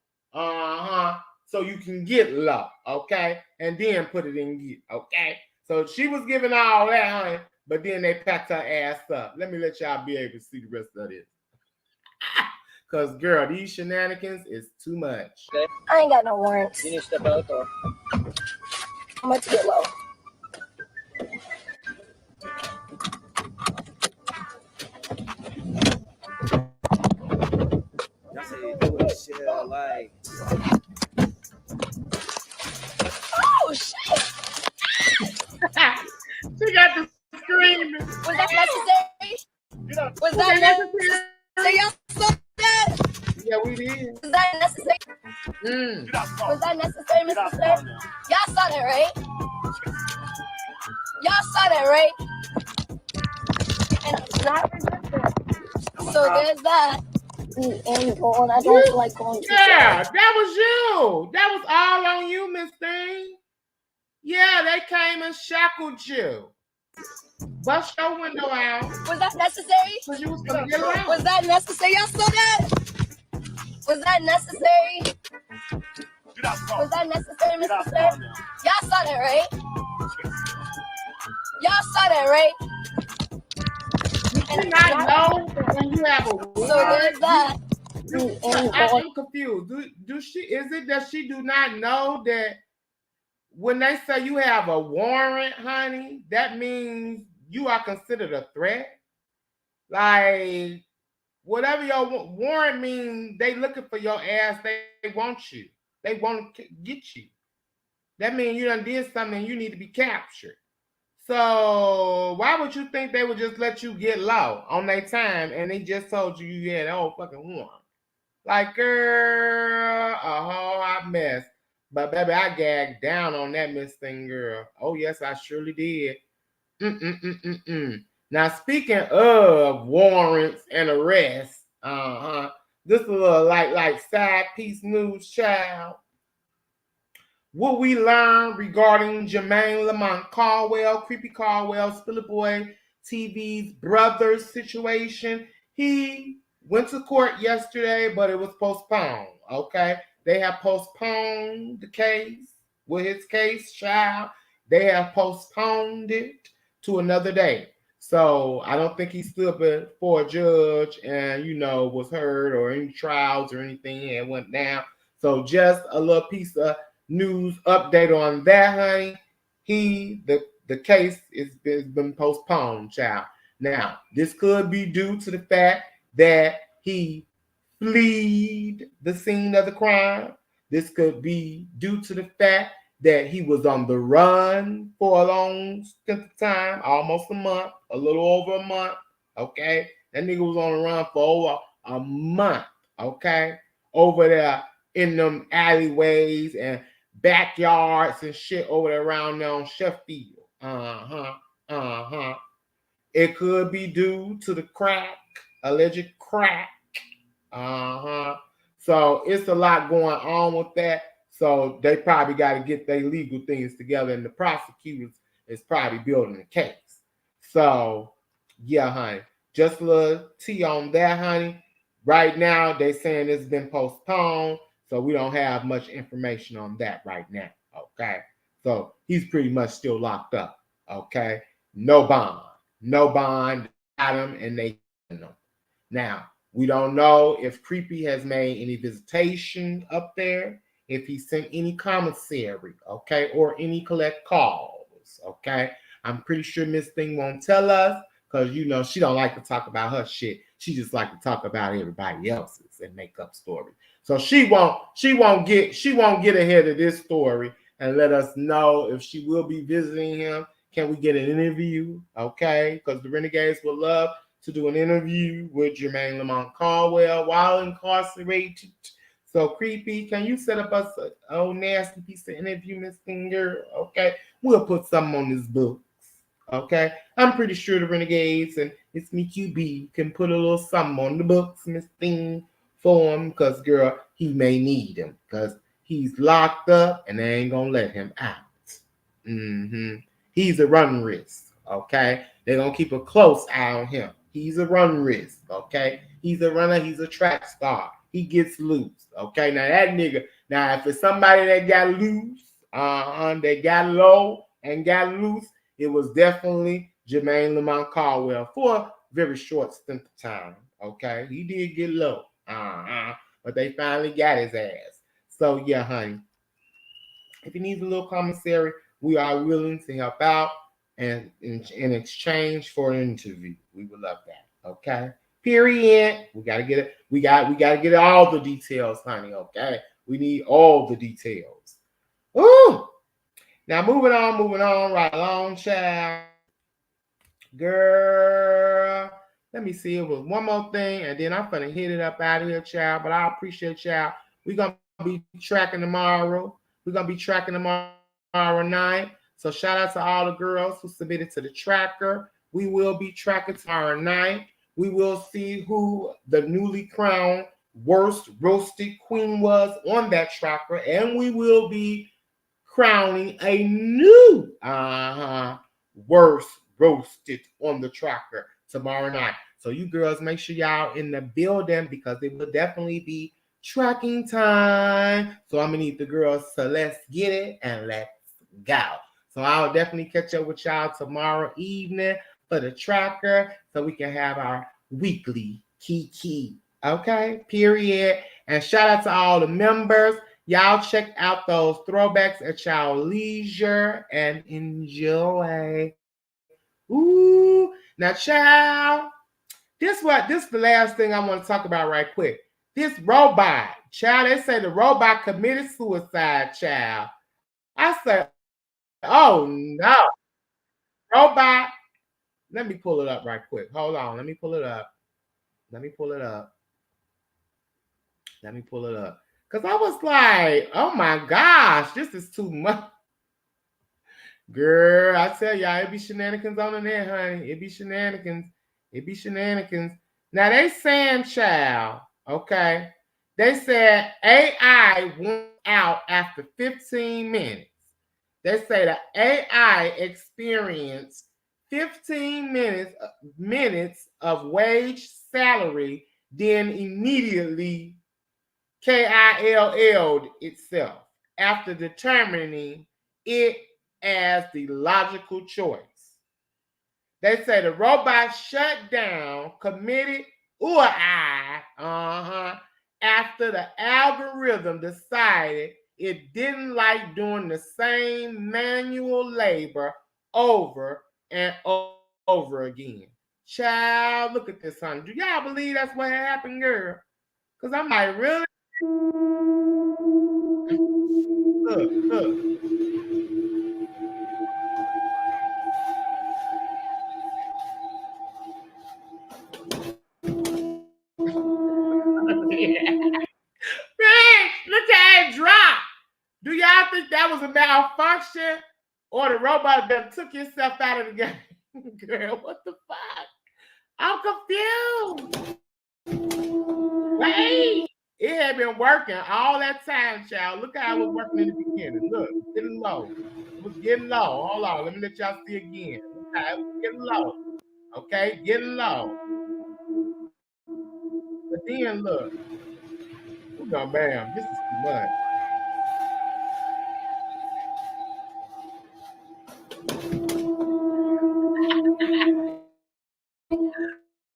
so you can get low, okay? And then put it in gear, okay? So she was giving all that, honey, but then they packed her ass up. Let me let y'all be able to see the rest of this. Because, girl, these shenanigans is too much. Okay. I ain't got no warrants. You need to step out of the car. I'm about to get low. That's how you do it, shit. Like. Oh, shit. She got the screaming. Was that necessary? Was that necessary? Y'all saw that? Yeah, we did. Was that necessary? Was that necessary, Mr. Smith? Y'all saw that, right? Y'all saw that, right? And it's not resistant. So there's that. And going, I don't like going to Yeah, that was you. That was all on you, Miss Thing. Yeah, they came and shackled you. Bust your window out. Was that necessary? You was gonna get loud. Was that necessary? Y'all saw that? Was that necessary? Was that necessary, Mr. Sir? Y'all saw that, right? Y'all saw that, right? You not know when you have a warrant. So there's that. I'm confused. Do she? Is it that she do not know that when they say you have a warrant, honey, that means you are considered a threat? Like whatever your warrant means, they looking for your ass. They want you. They want to get you. That means you done did something and you need to be captured. So why would you think they would just let you get low on their time and they just told you you had a whole fucking warrant? Like, girl, a whole hot mess. But baby, I gagged down on that Miss Thing girl. Oh yes, I surely did. Now speaking of warrants and arrests, this is a little like side piece news, child. What we learned regarding Jermaine Lamont Caldwell, Creepy Caldwell, Spiller Boy TV's brother situation. He went to court yesterday, but it was postponed. Okay, they have postponed the case with his case, child. They have postponed it to another day. So I don't think he stood before a judge and was heard or any trials or anything and went down. So just a little piece of news update on that, honey. The case has been postponed, child. Now, this could be due to the fact that he fled the scene of the crime. This could be due to the fact that he was on the run for a long stint of time, almost a month, a little over a month, okay? That nigga was on the run for over a month, okay? Over there in them alleyways and backyards and shit over there around there on Sheffield. It could be due to the crack, alleged crack. So it's a lot going on with that. So they probably got to get their legal things together, and the prosecutors is probably building a case. So yeah, honey, just a little tea on that, honey. Right now, they saying it's been postponed, so we don't have much information on that right now, okay? So he's pretty much still locked up, okay? No bond, got him, and they know. Now, we don't know if Creepy has made any visitation up there, if he sent any commissary, okay, or any collect calls, okay? I'm pretty sure Miss Thing won't tell us because, she don't like to talk about her shit. She just like to talk about everybody else's and make up stories. So she won't get ahead of this story and let us know if she will be visiting him. Can we get an interview? Okay, because the Renegades would love to do an interview with Jermaine Lamont Caldwell while incarcerated. So Creepy, can you set up us an old nasty piece of interview, Miss Finger? Okay, we'll put something on his books. Okay, I'm pretty sure the Renegades and ItsMeQB can put a little something on the books, Miss Thing, for him, because girl, he may need him because he's locked up and they ain't gonna let him out. He's a run risk. Okay, they're gonna keep a close eye on him. He's a run risk. Okay, he's a runner. He's a track star. He gets loose. Okay, now that nigga. Now if it's somebody that got loose, they got low and got loose, it was definitely Jermaine Lamont Caldwell for a very short stint of time. Okay, he did get low. But they finally got his ass. So yeah, honey, if he needs a little commissary, we are willing to help out and in exchange for an interview. We would love that. Okay. Period. We gotta get it. We gotta get all the details, honey. Okay. We need all the details. Ooh. Now moving on right along, child. Girl. Let me see. It was one more thing, and then I'm gonna hit it up out of here, child. But I appreciate y'all. We're gonna be tracking tomorrow. We're gonna be tracking tomorrow night. So shout out to all the girls who submitted to the tracker. We will be tracking tomorrow night. We will see who the newly crowned worst roasted queen was on that tracker, and we will be crowning a new worst roasted on the tracker tomorrow night. So you girls make sure y'all in the building because it will definitely be tracking time. So I'm gonna need the girls, so let's get it and let's go. So I'll definitely catch up with y'all tomorrow evening for the tracker so we can have our weekly kiki. Okay, period. And shout out to all the members. Y'all check out those throwbacks at y'all leisure and enjoy. Ooh, now child, this is the last thing I want to talk about right quick. This robot, child, they say the robot committed suicide, child. I said, oh no. Robot, let me pull it up right quick. Hold on, let me pull it up. Because I was like, oh my gosh, this is too much. Girl, I tell y'all, it be shenanigans on the net, honey. It be shenanigans. Now, they saying, child, okay? They said AI went out after 15 minutes. They say the AI experienced 15 minutes of wage salary, then immediately KILL'd itself after determining it as the logical choice. They say the robot shut down, committed after the algorithm decided it didn't like doing the same manual labor over and over again. Child, look at this, honey. Do y'all believe that's what happened, girl? Because I'm like, really? Look. Man, look at it drop. Do y'all think that was a malfunction? Or the robot that took yourself out of the game? Girl, what the fuck? I'm confused. Wait. It had been working all that time, child. Look how it was working in the beginning. Look, getting low. It was getting low. Hold on. Let me let y'all see again. Okay, it was getting low. Okay, getting low. But then look. Oh, bam. This is too much.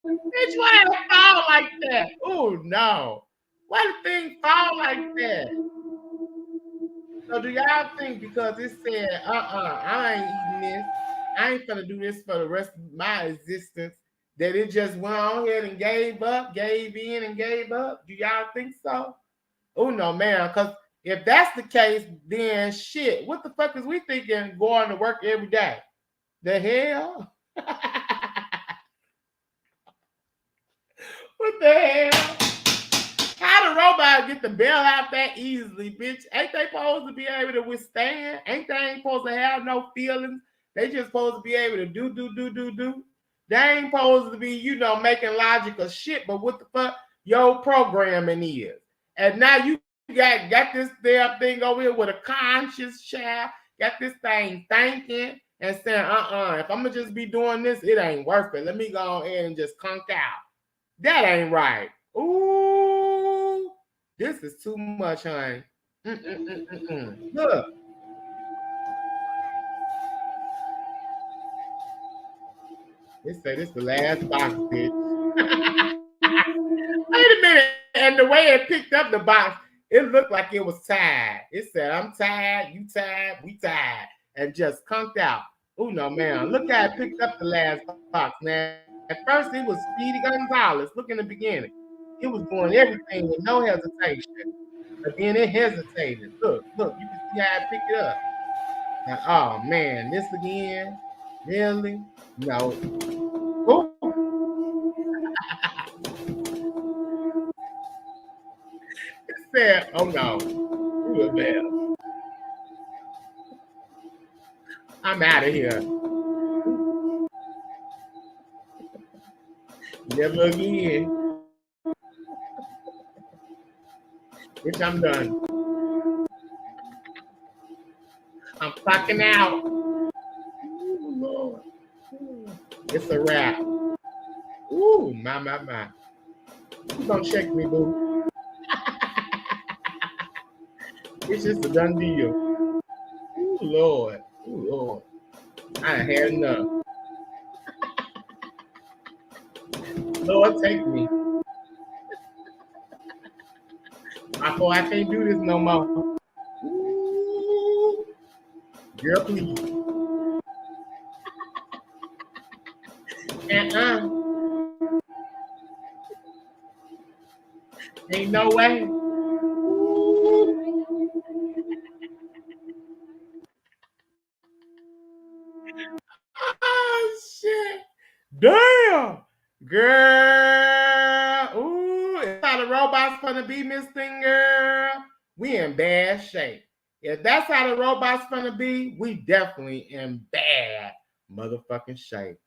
Bitch, why it fall like that? Oh no. Why the thing fall like that? So do y'all think because it said, I ain't eating this, I ain't gonna do this for the rest of my existence, that it just went on ahead and gave in and gave up? Do y'all think so? Oh no, man, because if that's the case, then shit, what the fuck is we thinking going to work every day? The hell? What the hell? How the robot get the bail out that easily, bitch? Ain't they supposed to be able to withstand? Ain't supposed to have no feelings? They just supposed to be able to do. They ain't supposed to be, making logical shit, but what the fuck your programming is. And now you got this damn thing over here with a conscious child, got this thing thinking and saying, if I'm gonna just be doing this, it ain't worth it. Let me go ahead and just conk out. That ain't right. Ooh, this is too much, honey. Look. They say this the last box, bitch. Wait a minute. And the way it picked up the box, it looked like it was tied. It said, I'm tied, you tied, we tied. And just conked out. Oh, no, man. Look how it picked up the last box, man. At first, it was Speedy Gonzalez. Look in the beginning. It was doing everything with no hesitation. But then it hesitated. Look, you can see how it picked it up. Now, oh, man, this again? Really? No. Ooh. It said, oh, no. Ooh, man. I'm out of here. Never again. Bitch, I'm done. I'm fucking out. Oh, Lord. It's a wrap. Ooh, my. You gonna check me, boo? It's just a done deal. Ooh, Lord. Ooh, Lord. I ain't had enough. Lord, take me. I can't do this no more. Ooh. Girl, please. Ain't no way. Oh, shit. Damn. Girl. Ooh, it's how the robots gonna be, Miss Thing Girl. We in bad shape. If that's how the robots gonna be, we definitely in bad motherfucking shape.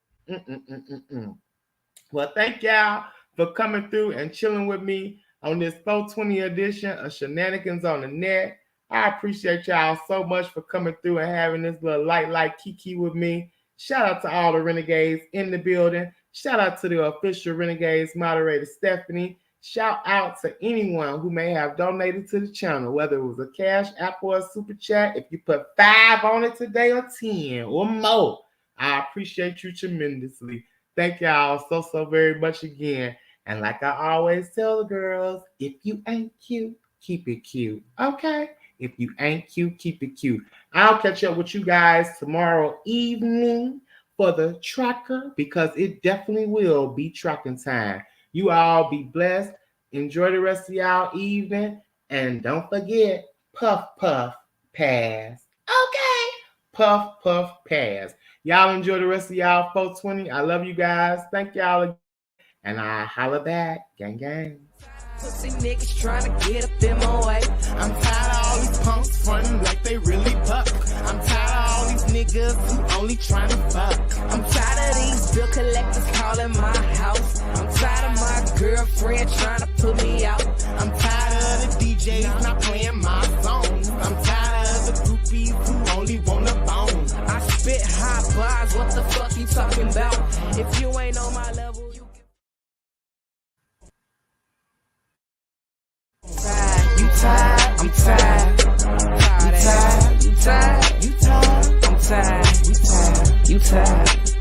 Well, thank y'all for coming through and chilling with me on this 420 edition of Shenanigans on the Net. I appreciate y'all so much for coming through and having this little light kiki with me. Shout out to all the Renegades in the building. Shout out to the official Renegades moderator, Stephanie. Shout out to anyone who may have donated to the channel, whether it was a cash app or a super chat. If you put 5 on it today or 10 or more, I appreciate you tremendously. Thank y'all so very much again. And like I always tell the girls, if you ain't cute, keep it cute. Okay? If you ain't cute, keep it cute. I'll catch up with you guys tomorrow evening for the tracker, because it definitely will be tracking time. You all be blessed. Enjoy the rest of y'all evening. And don't forget, puff, puff, pass. Okay? Puff, puff, pass. Y'all enjoy the rest of y'all 420. I love you guys. Thank y'all again. And I holla back. Gang, gang. Pussy niggas trying to get up in my way. I'm tired of all these punks fronting like they really buck. I'm tired of all these niggas who only trying to fuck. I'm tired of these bill collectors calling my house. I'm tired of my girlfriend trying to put me out. I'm tired of the DJs not playing my songs. I'm tired of the groupies who only want a bone. I spit hot bars, what the fuck you talking about? If you ain't on my level, you tired, I'm tired, you tired, you tired, you tired, I'm tired, you tired, you tired.